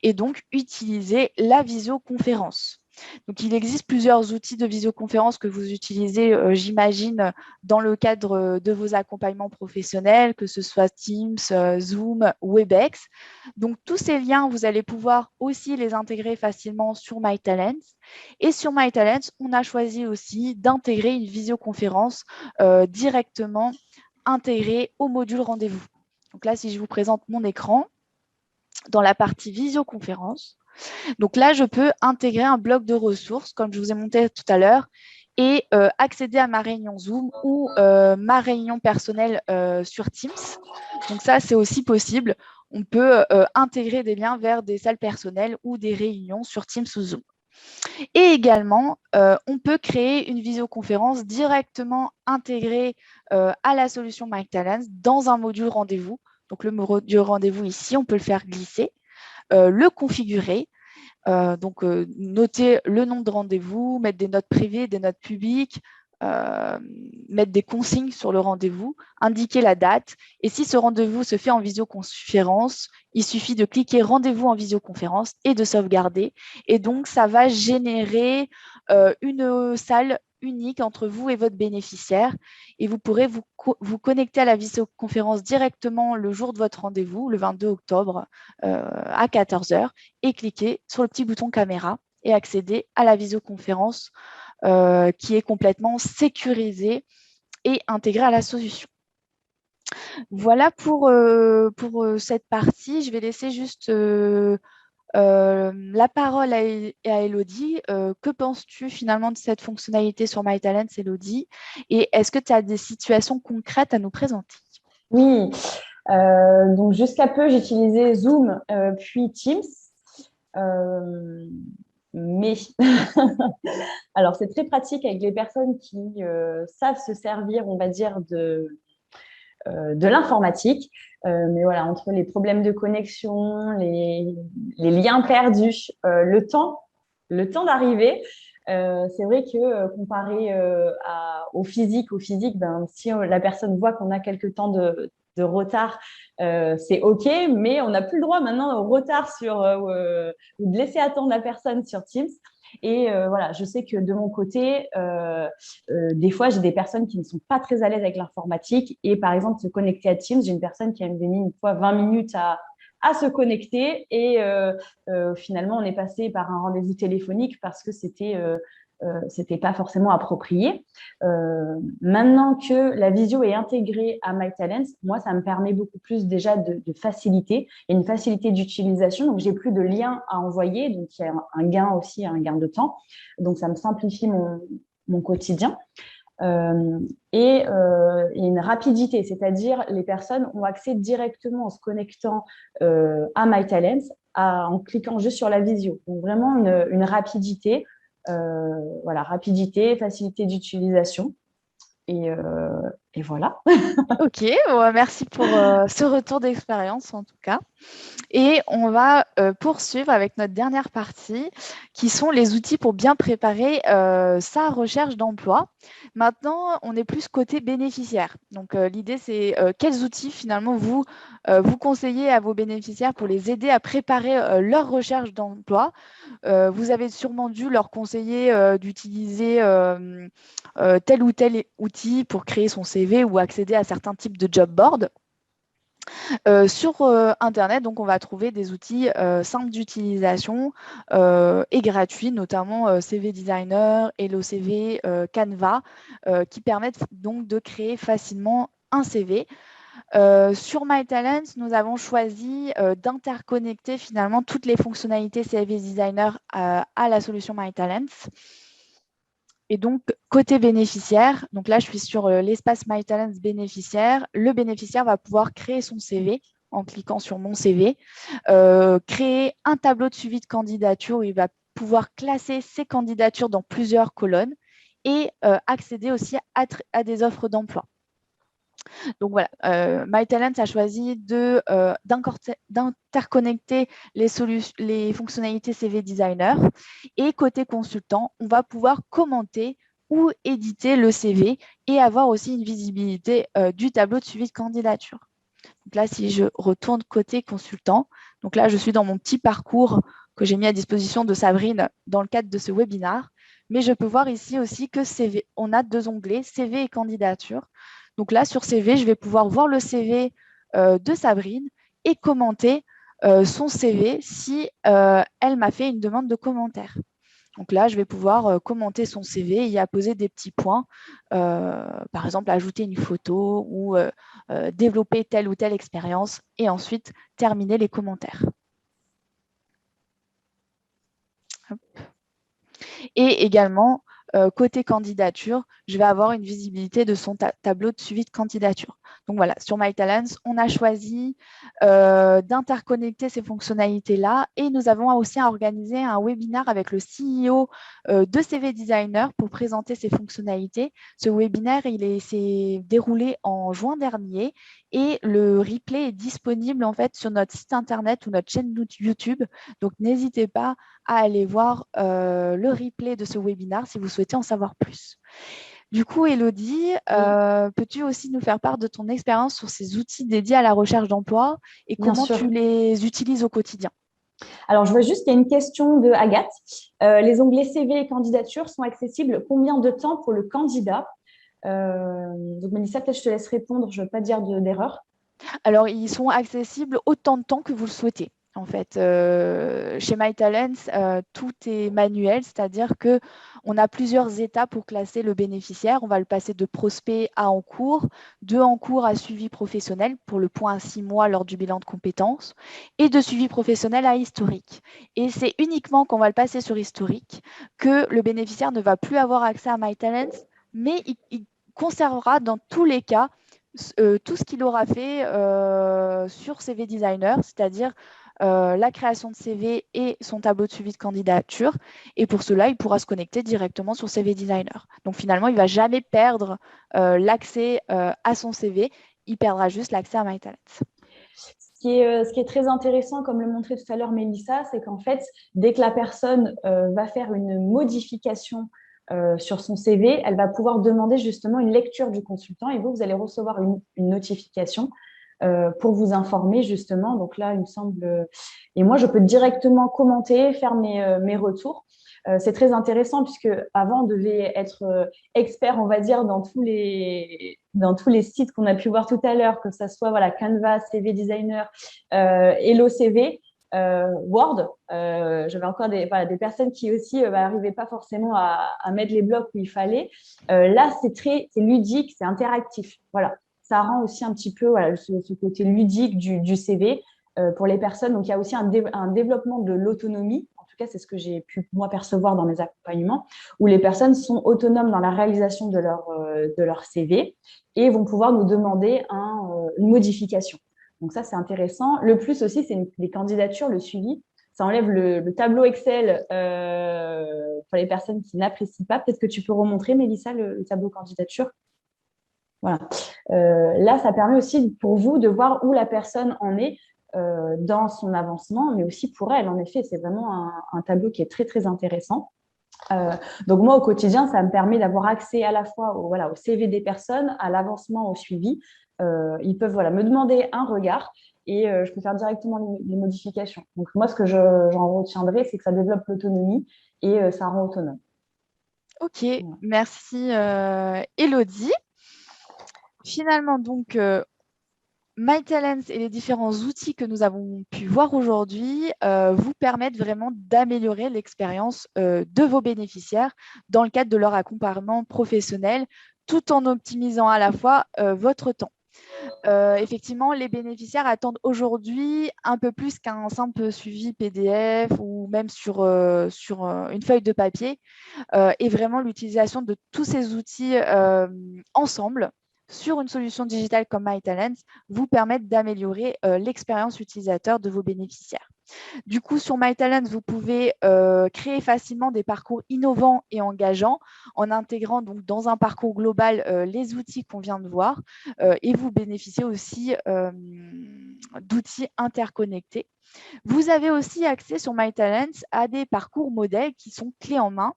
et donc utiliser la visioconférence. Donc, il existe plusieurs outils de visioconférence que vous utilisez, j'imagine, dans le cadre de vos accompagnements professionnels, que ce soit Teams, Zoom, Webex. Donc, tous ces liens, vous allez pouvoir aussi les intégrer facilement sur MyTalents. Et sur MyTalents, on a choisi aussi d'intégrer une visioconférence directement intégrée au module rendez-vous. Donc là, si je vous présente mon écran, dans la partie visioconférence, donc là, je peux intégrer un bloc de ressources, comme je vous ai montré tout à l'heure, et accéder à ma réunion Zoom ou ma réunion personnelle sur Teams. Donc ça, c'est aussi possible. On peut intégrer des liens vers des salles personnelles ou des réunions sur Teams ou Zoom. Et également, on peut créer une visioconférence directement intégrée à la solution MyTalents dans un module rendez-vous. Donc le module rendez-vous ici, on peut le faire glisser, le configurer. Donc, noter le nom de rendez-vous, mettre des notes privées, des notes publiques, mettre des consignes sur le rendez-vous, indiquer la date. Et si ce rendez-vous se fait en visioconférence, il suffit de cliquer rendez-vous en visioconférence et de sauvegarder. Et donc, ça va générer une salle unique entre vous et votre bénéficiaire. Et vous pourrez vous connecter à la visioconférence directement le jour de votre rendez-vous, le 22 octobre à 14 h, et cliquer sur le petit bouton caméra et accéder à la visioconférence qui est complètement sécurisée et intégrée à la solution. Voilà pour cette partie. Je vais laisser juste la parole à Elodie. Que penses-tu finalement de cette fonctionnalité sur MyTalents, Elodie? Et est-ce que tu as des situations concrètes à nous présenter? Oui, donc jusqu'à peu, j'utilisais Zoom puis Teams. Mais alors, c'est très pratique avec les personnes qui savent se servir, on va dire, de l'informatique. Mais voilà, entre les problèmes de connexion, les liens perdus, le temps d'arriver, c'est vrai que comparé au physique, ben, si la personne voit qu'on a quelques temps de retard, c'est OK, mais on n'a plus le droit maintenant au retard ou de laisser attendre la personne sur Teams. Et voilà, je sais que de mon côté, des fois, j'ai des personnes qui ne sont pas très à l'aise avec l'informatique. Et par exemple, se connecter à Teams, j'ai une personne qui a mis une fois 20 minutes à se connecter. Et finalement, on est passé par un rendez-vous téléphonique parce que c'était pas forcément approprié. Maintenant que la visio est intégrée à MyTalents, moi, ça me permet beaucoup plus déjà de facilité et une facilité d'utilisation. Donc, j'ai plus de liens à envoyer. Donc, il y a un gain aussi, un gain de temps. Donc, ça me simplifie mon quotidien. Et une rapidité, c'est-à-dire les personnes ont accès directement en se connectant à MyTalents, en cliquant juste sur la visio. Donc, vraiment une rapidité. Voilà, rapidité, facilité d'utilisation. Et Et voilà. Ok, ouais, merci pour ce retour d'expérience en tout cas. Et on va poursuivre avec notre dernière partie, qui sont les outils pour bien préparer sa recherche d'emploi. Maintenant, on est plus côté bénéficiaire. Donc, l'idée, c'est quels outils finalement vous conseillez à vos bénéficiaires pour les aider à préparer leur recherche d'emploi. Vous avez sûrement dû leur conseiller d'utiliser tel ou tel outil pour créer son CV ou accéder à certains types de job boards. Sur Internet, donc, on va trouver des outils simples d'utilisation et gratuits, notamment CV Designer, Hello CV, Canva, qui permettent donc de créer facilement un CV. Sur MyTalents, nous avons choisi d'interconnecter finalement toutes les fonctionnalités CV Designer à la solution MyTalents. Et donc, côté bénéficiaire, donc là, je suis sur l'espace MyTalents bénéficiaire. Le bénéficiaire va pouvoir créer son CV en cliquant sur Mon CV, créer un tableau de suivi de candidature où il va pouvoir classer ses candidatures dans plusieurs colonnes et accéder aussi à des offres d'emploi. Donc voilà, MyTalents a choisi d'interconnecter les fonctionnalités CV Designer. Et côté consultant, on va pouvoir commenter ou éditer le CV et avoir aussi une visibilité du tableau de suivi de candidature. Donc là, si je retourne côté consultant, donc là, je suis dans mon petit parcours que j'ai mis à disposition de Sabrine dans le cadre de ce webinaire. Mais je peux voir ici aussi que CV, on a 2 onglets, CV et candidature. Donc là, sur CV, je vais pouvoir voir le CV de Sabrine et commenter son CV si elle m'a fait une demande de commentaire. Donc là, je vais pouvoir commenter son CV et y apposer des petits points, par exemple ajouter une photo ou développer telle ou telle expérience et ensuite terminer les commentaires. Hop. Et également, côté candidature, je vais avoir une visibilité de son tableau de suivi de candidature. Donc voilà, sur MyTalents, on a choisi d'interconnecter ces fonctionnalités-là et nous avons aussi organisé un webinaire avec le CEO de CV Designer pour présenter ces fonctionnalités. Ce webinaire, s'est déroulé en juin dernier et le replay est disponible en fait sur notre site internet ou notre chaîne YouTube. Donc n'hésitez pas à aller voir le replay de ce webinaire si vous souhaitez en savoir plus. Du coup, Elodie, peux-tu aussi nous faire part de ton expérience sur ces outils dédiés à la recherche d'emploi et comment tu les utilises au quotidien? Alors, je vois juste qu'il y a une question de Agathe. Les onglets CV et candidature sont accessibles combien de temps pour le candidat? Donc, Mélissa, peut-être je te laisse répondre, je ne veux pas dire d'erreur. Alors, ils sont accessibles autant de temps que vous le souhaitez. En fait, chez MyTalents, tout est manuel, c'est-à-dire qu'on a plusieurs étapes pour classer le bénéficiaire. On va le passer de prospect à en cours, de en cours à suivi professionnel pour le point à 6 mois lors du bilan de compétences et de suivi professionnel à historique. Et c'est uniquement quand on va le passer sur historique que le bénéficiaire ne va plus avoir accès à MyTalents, mais il conservera dans tous les cas tout ce qu'il aura fait sur CV Designer, c'est-à-dire la création de CV et son tableau de suivi de candidature. Et pour cela, il pourra se connecter directement sur CV Designer. Donc finalement, il ne va jamais perdre l'accès à son CV, il perdra juste l'accès à MyTalents. Ce qui est très intéressant, comme le montrait tout à l'heure Mélissa, c'est qu'en fait, dès que la personne va faire une modification sur son CV, elle va pouvoir demander justement une lecture du consultant et vous allez recevoir une notification pour vous informer justement. Donc là, il me semble… Et moi, je peux directement commenter, faire mes retours. C'est très intéressant puisque avant on devait être expert, on va dire, dans tous les sites qu'on a pu voir tout à l'heure, que ce soit voilà, Canva, CV Designer, Hello CV, Word. J'avais encore des personnes qui aussi n'arrivaient pas forcément à mettre les blocs où il fallait. Là, c'est ludique, c'est interactif. Voilà. Ça rend aussi un petit peu voilà, ce côté ludique du CV pour les personnes. Donc, il y a aussi un développement de l'autonomie. En tout cas, c'est ce que j'ai pu, moi, percevoir dans mes accompagnements, où les personnes sont autonomes dans la réalisation de leur CV et vont pouvoir nous demander une modification. Donc, ça, c'est intéressant. Le plus aussi, c'est les candidatures, le suivi. Ça enlève le tableau Excel pour les personnes qui n'apprécient pas. Peut-être que tu peux remontrer, Mélissa, le tableau candidature. Voilà. Là, ça permet aussi pour vous de voir où la personne en est dans son avancement, mais aussi pour elle. En effet, c'est vraiment un tableau qui est très, très intéressant. Donc, moi, au quotidien, ça me permet d'avoir accès à la fois au CV des personnes, à l'avancement, au suivi. Ils peuvent me demander un regard et je peux faire directement les modifications. Donc, moi, ce que j'en retiendrai, c'est que ça développe l'autonomie et ça rend autonome. Ok, Voilà. merci Elodie. Finalement, donc, MyTalents et les différents outils que nous avons pu voir aujourd'hui vous permettent vraiment d'améliorer l'expérience de vos bénéficiaires dans le cadre de leur accompagnement professionnel, tout en optimisant à la fois votre temps. Effectivement, les bénéficiaires attendent aujourd'hui un peu plus qu'un simple suivi PDF ou même sur une feuille de papier et vraiment l'utilisation de tous ces outils ensemble sur une solution digitale comme MyTalents vous permettent d'améliorer l'expérience utilisateur de vos bénéficiaires. Du coup, sur MyTalents, vous pouvez créer facilement des parcours innovants et engageants en intégrant donc dans un parcours global les outils qu'on vient de voir et vous bénéficiez aussi d'outils interconnectés. Vous avez aussi accès sur MyTalents à des parcours modèles qui sont clés en main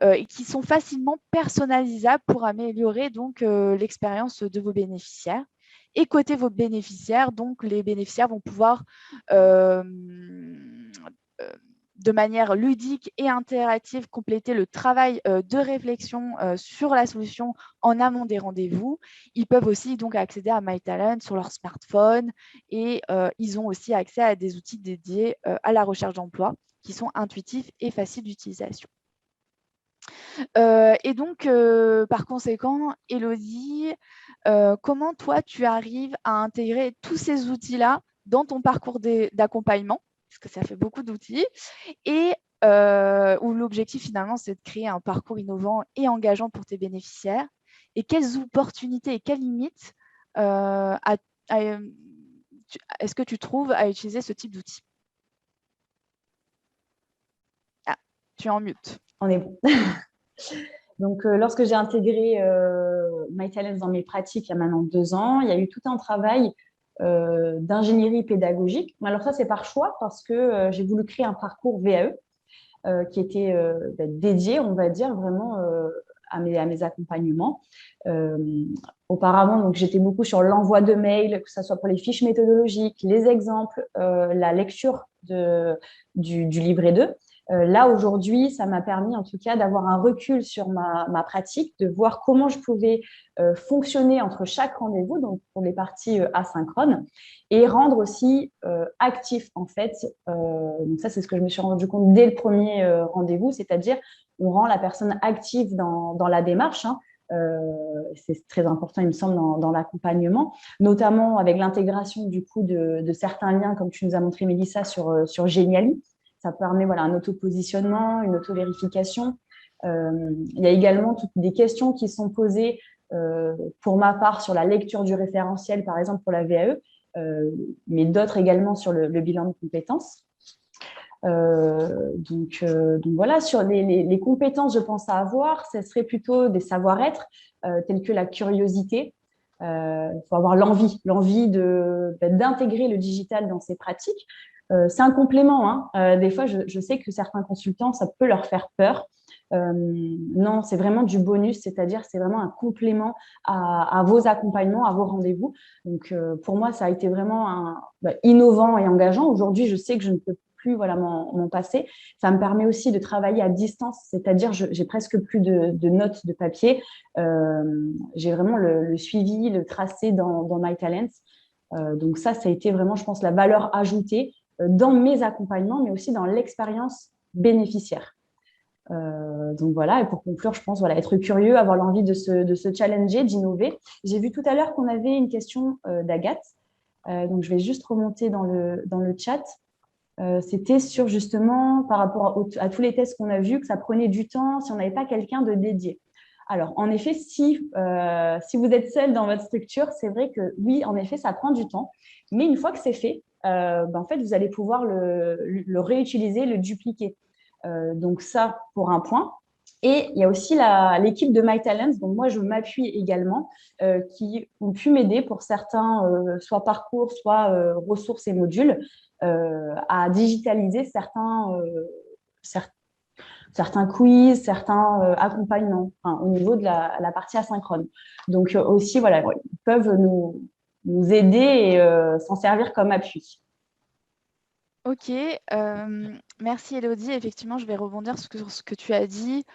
et qui sont facilement personnalisables pour améliorer donc l'expérience de vos bénéficiaires. Et côté vos bénéficiaires, donc les bénéficiaires vont pouvoir de manière ludique et interactive compléter le travail de réflexion sur la solution en amont des rendez-vous. Ils peuvent aussi donc accéder à MyTalent sur leur smartphone et ils ont aussi accès à des outils dédiés à la recherche d'emploi qui sont intuitifs et faciles d'utilisation. Et donc, par conséquent, Élodie, comment toi, tu arrives à intégrer tous ces outils-là dans ton parcours d'accompagnement, parce que ça fait beaucoup d'outils, et où l'objectif, finalement, c'est de créer un parcours innovant et engageant pour tes bénéficiaires, et quelles opportunités et quelles limites est-ce que tu trouves à utiliser ce type d'outils? Ah, tu es en mute. On est bon. Donc, lorsque j'ai intégré MyTalents dans mes pratiques il y a maintenant 2 ans, il y a eu tout un travail d'ingénierie pédagogique. Alors ça, c'est par choix parce que j'ai voulu créer un parcours VAE qui était dédié, on va dire, vraiment à mes accompagnements. Auparavant, donc, j'étais beaucoup sur l'envoi de mails, que ce soit pour les fiches méthodologiques, les exemples, la lecture du livret 2. Là, aujourd'hui, ça m'a permis en tout cas d'avoir un recul sur ma pratique, de voir comment je pouvais fonctionner entre chaque rendez-vous, donc pour les parties asynchrones, et rendre aussi actif en fait. Donc ça, c'est ce que je me suis rendu compte dès le premier rendez-vous, c'est-à-dire on rend la personne active dans la démarche. C'est très important, il me semble, dans l'accompagnement, notamment avec l'intégration du coup de certains liens, comme tu nous as montré, Mélissa, sur Geniali. Ça permet un auto-positionnement, une auto-vérification. Il y a également toutes des questions qui sont posées pour ma part sur la lecture du référentiel, par exemple pour la VAE, mais d'autres également sur le bilan de compétences. Donc voilà, sur les compétences, je pense à avoir, ce serait plutôt des savoir-être tels que la curiosité. Il faut avoir l'envie d'intégrer le digital dans ses pratiques. C'est un complément. Des fois, je sais que certains consultants, ça peut leur faire peur. Non, c'est vraiment du bonus, c'est-à-dire c'est vraiment un complément à vos accompagnements, à vos rendez-vous. Donc, pour moi, ça a été vraiment innovant et engageant. Aujourd'hui, je sais que je ne peux plus m'en passer. Ça me permet aussi de travailler à distance, c'est-à-dire j'ai presque plus de notes de papier. J'ai vraiment le suivi, le tracé dans MyTalents. Donc ça a été vraiment, je pense, la valeur ajoutée dans mes accompagnements, mais aussi dans l'expérience bénéficiaire. Donc voilà, et pour conclure, je pense être curieux, avoir l'envie de se challenger, d'innover. J'ai vu tout à l'heure qu'on avait une question d'Agathe, donc je vais juste remonter dans le chat. C'était sur justement, par rapport à tous les tests qu'on a vus, que ça prenait du temps si on n'avait pas quelqu'un de dédié. Alors, en effet, si vous êtes seul dans votre structure, c'est vrai que oui, en effet, ça prend du temps. Mais une fois que c'est fait, en fait, vous allez pouvoir le réutiliser, le dupliquer. Donc ça, pour un point. Et il y a aussi l'équipe de MyTalents, dont moi je m'appuie également, qui ont pu m'aider pour certains, soit parcours, soit ressources et modules, à digitaliser certains quiz, certains accompagnements, enfin, au niveau de la partie asynchrone. Donc aussi, voilà, ils peuvent nous aider et s'en servir comme appui. Ok, merci Elodie. Effectivement, je vais rebondir sur ce que tu as dit,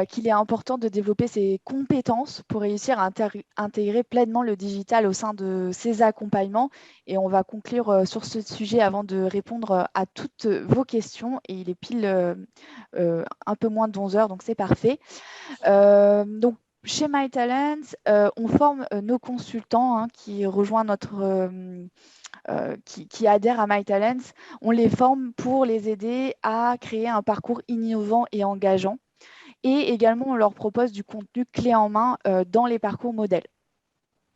qu'il est important de développer ses compétences pour réussir à intégrer pleinement le digital au sein de ses accompagnements. Et on va conclure sur ce sujet avant de répondre à toutes vos questions. Et il est pile un peu moins de 11 heures, donc c'est parfait. Donc, chez MyTalents, on forme nos consultants qui rejoignent qui adhèrent à MyTalents. On les forme pour les aider à créer un parcours innovant et engageant. Et également, on leur propose du contenu clé en main dans les parcours modèles.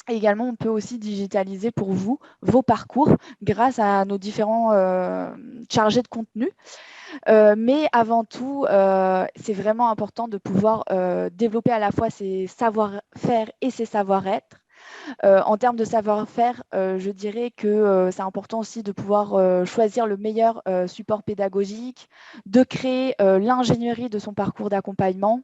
Et également, on peut aussi digitaliser pour vous vos parcours grâce à nos différents chargés de contenu. Mais avant tout, c'est vraiment important de pouvoir développer à la fois ses savoir-faire et ses savoir-être. En termes de savoir-faire, je dirais que c'est important aussi de pouvoir choisir le meilleur support pédagogique, de créer l'ingénierie de son parcours d'accompagnement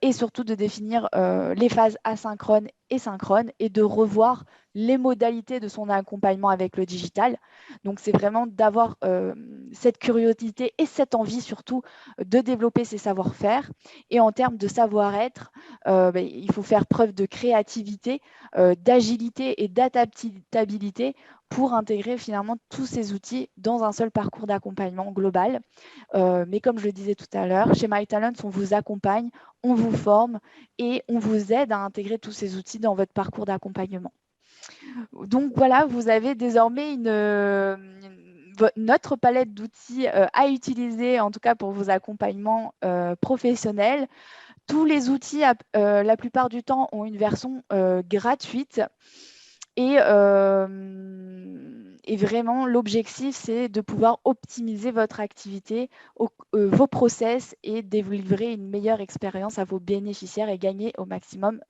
et surtout de définir les phases asynchrones et synchrones et de revoir les modalités de son accompagnement avec le digital. Donc, c'est vraiment d'avoir cette curiosité et cette envie surtout de développer ses savoir-faire. Et en termes de savoir-être, il faut faire preuve de créativité, d'agilité et d'adaptabilité pour intégrer finalement tous ces outils dans un seul parcours d'accompagnement global. Mais comme je le disais tout à l'heure, chez MyTalents, on vous accompagne, on vous forme et on vous aide à intégrer tous ces outils dans votre parcours d'accompagnement. Donc voilà, vous avez désormais notre palette d'outils à utiliser, en tout cas pour vos accompagnements professionnels. Tous les outils, la plupart du temps, ont une version gratuite. Et vraiment, l'objectif, c'est de pouvoir optimiser votre activité, vos process et délivrer une meilleure expérience à vos bénéficiaires et gagner au maximum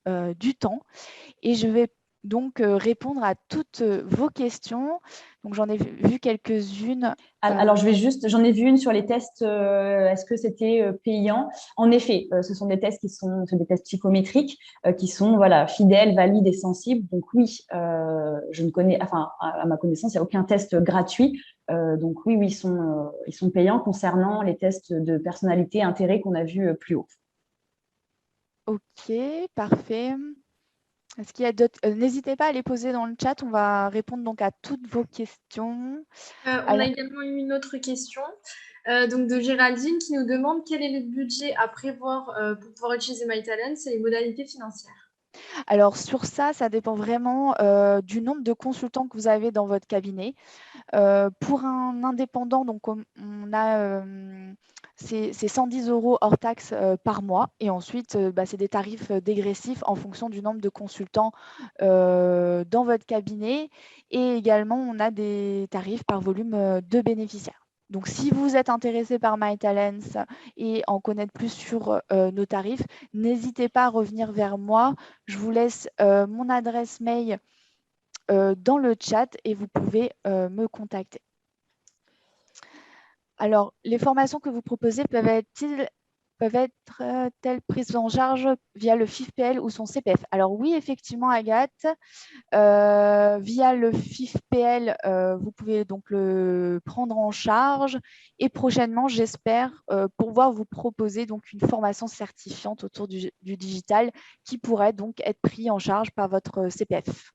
du temps. Et je vais donc répondre à toutes vos questions. Donc, j'en ai vu quelques-unes. Alors, j'en ai vu une sur les tests. Est-ce que c'était payant? En effet, ce sont des tests des tests psychométriques qui sont voilà fidèles, valides et sensibles. Donc oui, je ne connais, enfin à ma connaissance, il n'y a aucun test gratuit. Donc oui, ils sont payants concernant les tests de personnalité, intérêt qu'on a vu plus haut. Ok, parfait. Est-ce qu'il y a d'autres n'hésitez pas à les poser dans le chat, on va répondre donc à toutes vos questions. On a également eu une autre question donc de Géraldine qui nous demande quel est le budget à prévoir pour pouvoir utiliser MyTalents et les modalités financières. Alors sur ça, ça dépend vraiment du nombre de consultants que vous avez dans votre cabinet. Pour un indépendant, donc on a c'est 110 € hors taxe par mois. Et ensuite, c'est des tarifs dégressifs en fonction du nombre de consultants dans votre cabinet. Et également, on a des tarifs par volume de bénéficiaires. Donc, si vous êtes intéressé par MyTalents et en connaître plus sur nos tarifs, n'hésitez pas à revenir vers moi. Je vous laisse mon adresse mail dans le chat et vous pouvez me contacter. Alors, les formations que vous proposez peuvent-elles prises en charge via le FIFPL ou son CPF? Alors oui, effectivement, Agathe, via le FIFPL, vous pouvez donc le prendre en charge et prochainement, j'espère pouvoir vous proposer donc une formation certifiante autour du digital qui pourrait donc être pris en charge par votre CPF.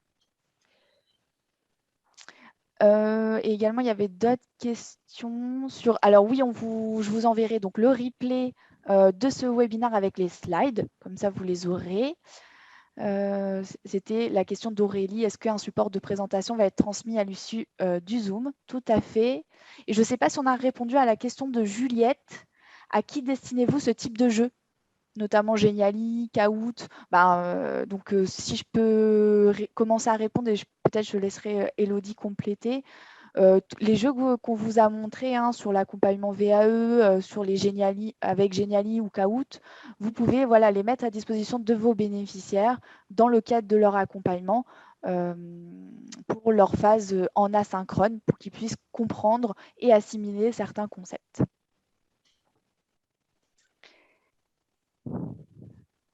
Et également, il y avait d'autres questions sur… Alors oui, je vous enverrai donc le replay de ce webinaire avec les slides. Comme ça, vous les aurez. C'était la question d'Aurélie. Est-ce qu'un support de présentation va être transmis à l'issue du Zoom? Tout à fait. Et je ne sais pas si on a répondu à la question de Juliette. À qui destinez-vous ce type de jeu? Notamment Geniali, Kahoot. Si je peux commencer à répondre et peut-être je laisserai Elodie compléter. Les jeux qu'on vous a montrés sur l'accompagnement VAE, sur les avec Geniali ou Kahoot, vous pouvez les mettre à disposition de vos bénéficiaires dans le cadre de leur accompagnement pour leur phase en asynchrone, pour qu'ils puissent comprendre et assimiler certains concepts.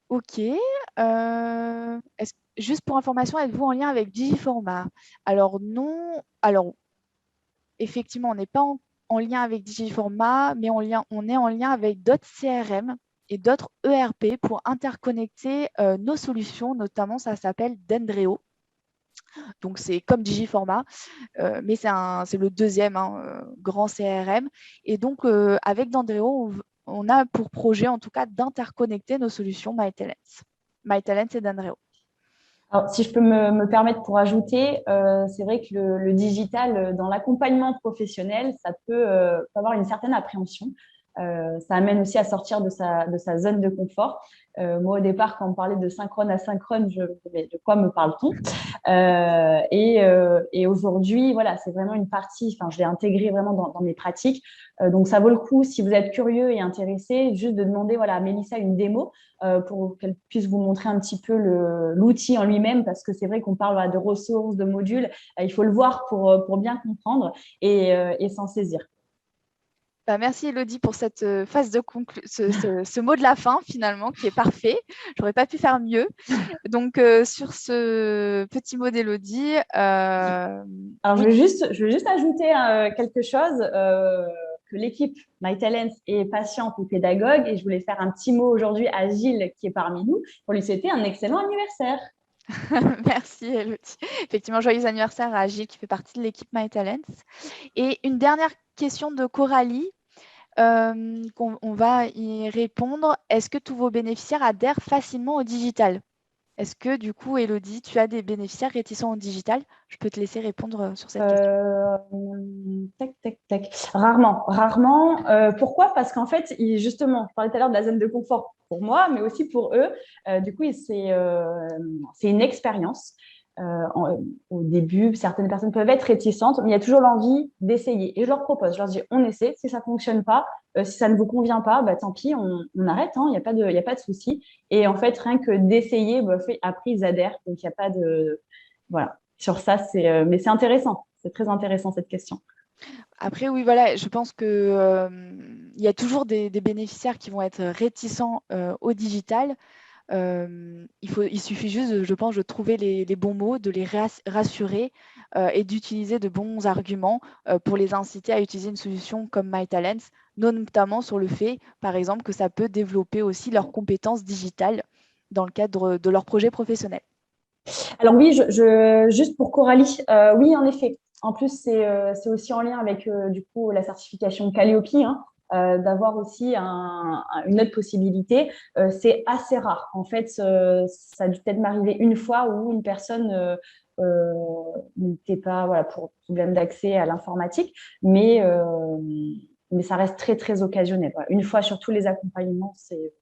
Ok. Juste pour information, êtes-vous en lien avec Digiformat? Alors non. Alors effectivement, on n'est pas en lien avec Digiformat, mais on est en lien avec d'autres CRM et d'autres ERP pour interconnecter nos solutions. Notamment, ça s'appelle Dendreo. Donc, c'est comme Digiformat, mais c'est le deuxième grand CRM. Et donc, avec Dendreo, on a pour projet, en tout cas, d'interconnecter nos solutions MyTalents et Dendreo. Alors, si je peux me permettre pour ajouter, c'est vrai que le digital dans l'accompagnement professionnel, ça peut avoir une certaine appréhension. Ça amène aussi à sortir de sa zone de confort. Moi, au départ, quand on parlait de synchrone, asynchrone, de quoi me parle-t-on? Et aujourd'hui, voilà, c'est vraiment une partie, je l'ai intégré vraiment dans mes pratiques. Donc, ça vaut le coup, si vous êtes curieux et intéressé, juste de demander à Mélissa une démo pour qu'elle puisse vous montrer un petit peu l'outil en lui-même, parce que c'est vrai qu'on parle de ressources, de modules. Il faut le voir pour bien comprendre et s'en saisir. Merci Elodie pour cette phase de ce mot de la fin finalement qui est parfait. J'aurais pas pu faire mieux. Donc sur ce petit mot d'Elodie. Alors je veux juste ajouter quelque chose que l'équipe MyTalents est patiente et pédagogue, et je voulais faire un petit mot aujourd'hui à Gilles qui est parmi nous pour lui souhaiter un excellent anniversaire. Merci Elodie. Effectivement, joyeux anniversaire à Gilles qui fait partie de l'équipe MyTalents. Et une dernière question de Coralie. On va y répondre. Est-ce que tous vos bénéficiaires adhèrent facilement au digital? Est-ce que du coup, Elodie, tu as des bénéficiaires réticents au digital? Je peux te laisser répondre sur cette question. Rarement. Pourquoi? Parce qu'en fait, justement, je parlais tout à l'heure de la zone de confort pour moi, mais aussi pour eux. Du coup, c'est une expérience. Au début, certaines personnes peuvent être réticentes, mais il y a toujours l'envie d'essayer. Et je leur propose, je leur dis, on essaie. Si ça ne fonctionne pas, si ça ne vous convient pas, tant pis, on arrête. Il n'y a pas de souci. Et en fait, rien que d'essayer, après, ils adhèrent. Donc, il n'y a pas de… Voilà. Sur ça, mais c'est intéressant. C'est très intéressant, cette question. Après, oui, voilà, je pense que il y a toujours des bénéficiaires qui vont être réticents au digital. Il suffit juste, je pense, de trouver les bons mots, de les rassurer et d'utiliser de bons arguments pour les inciter à utiliser une solution comme MyTalents, notamment sur le fait, par exemple, que ça peut développer aussi leurs compétences digitales dans le cadre de leur projet professionnel. Alors oui, juste pour Coralie, oui, en effet. En plus, c'est aussi en lien avec du coup la certification Calliope, d'avoir aussi une autre possibilité. C'est assez rare. En fait, ça a dû peut-être m'arriver une fois où une personne n'était pas, pour problème d'accès à l'informatique, mais ça reste très, très occasionnel. Une fois sur tous les accompagnements, c'est…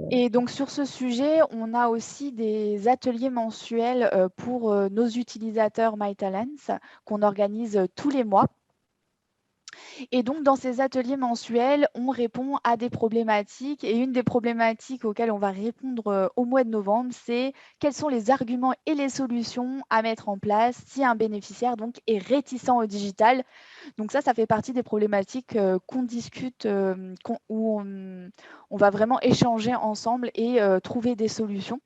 Et donc sur ce sujet, on a aussi des ateliers mensuels pour nos utilisateurs MyTalents qu'on organise tous les mois. Et donc, dans ces ateliers mensuels, on répond à des problématiques. Et une des problématiques auxquelles on va répondre au mois de novembre, c'est quels sont les arguments et les solutions à mettre en place si un bénéficiaire donc, est réticent au digital. Donc ça fait partie des problématiques qu'on discute, où on va vraiment échanger ensemble et trouver des solutions.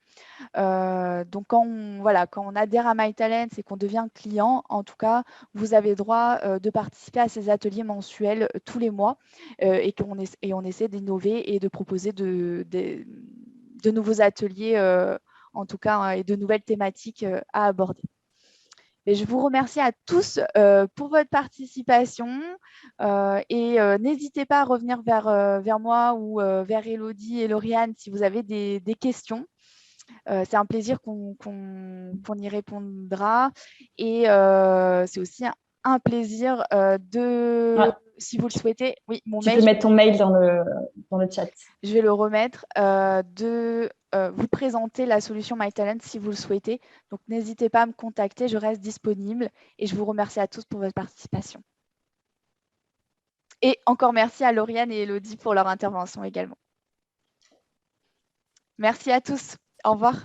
Donc, quand on adhère à MyTalents et qu'on devient client, en tout cas, vous avez droit de participer à ces ateliers mensuels tous les mois et on essaie d'innover et de proposer de nouveaux ateliers, en tout cas, et de nouvelles thématiques à aborder. Et je vous remercie à tous pour votre participation et n'hésitez pas à revenir vers moi ou vers Elodie et Lauriane si vous avez des questions. C'est un plaisir qu'on y répondra. Et c'est aussi un plaisir si vous le souhaitez, oui, mon mail. Tu peux mettre ton mail dans le chat. Je vais le remettre, de vous présenter la solution MyTalent si vous le souhaitez. Donc, n'hésitez pas à me contacter, je reste disponible et je vous remercie à tous pour votre participation. Et encore merci à Lauriane et Elodie pour leur intervention également. Merci à tous. Au revoir.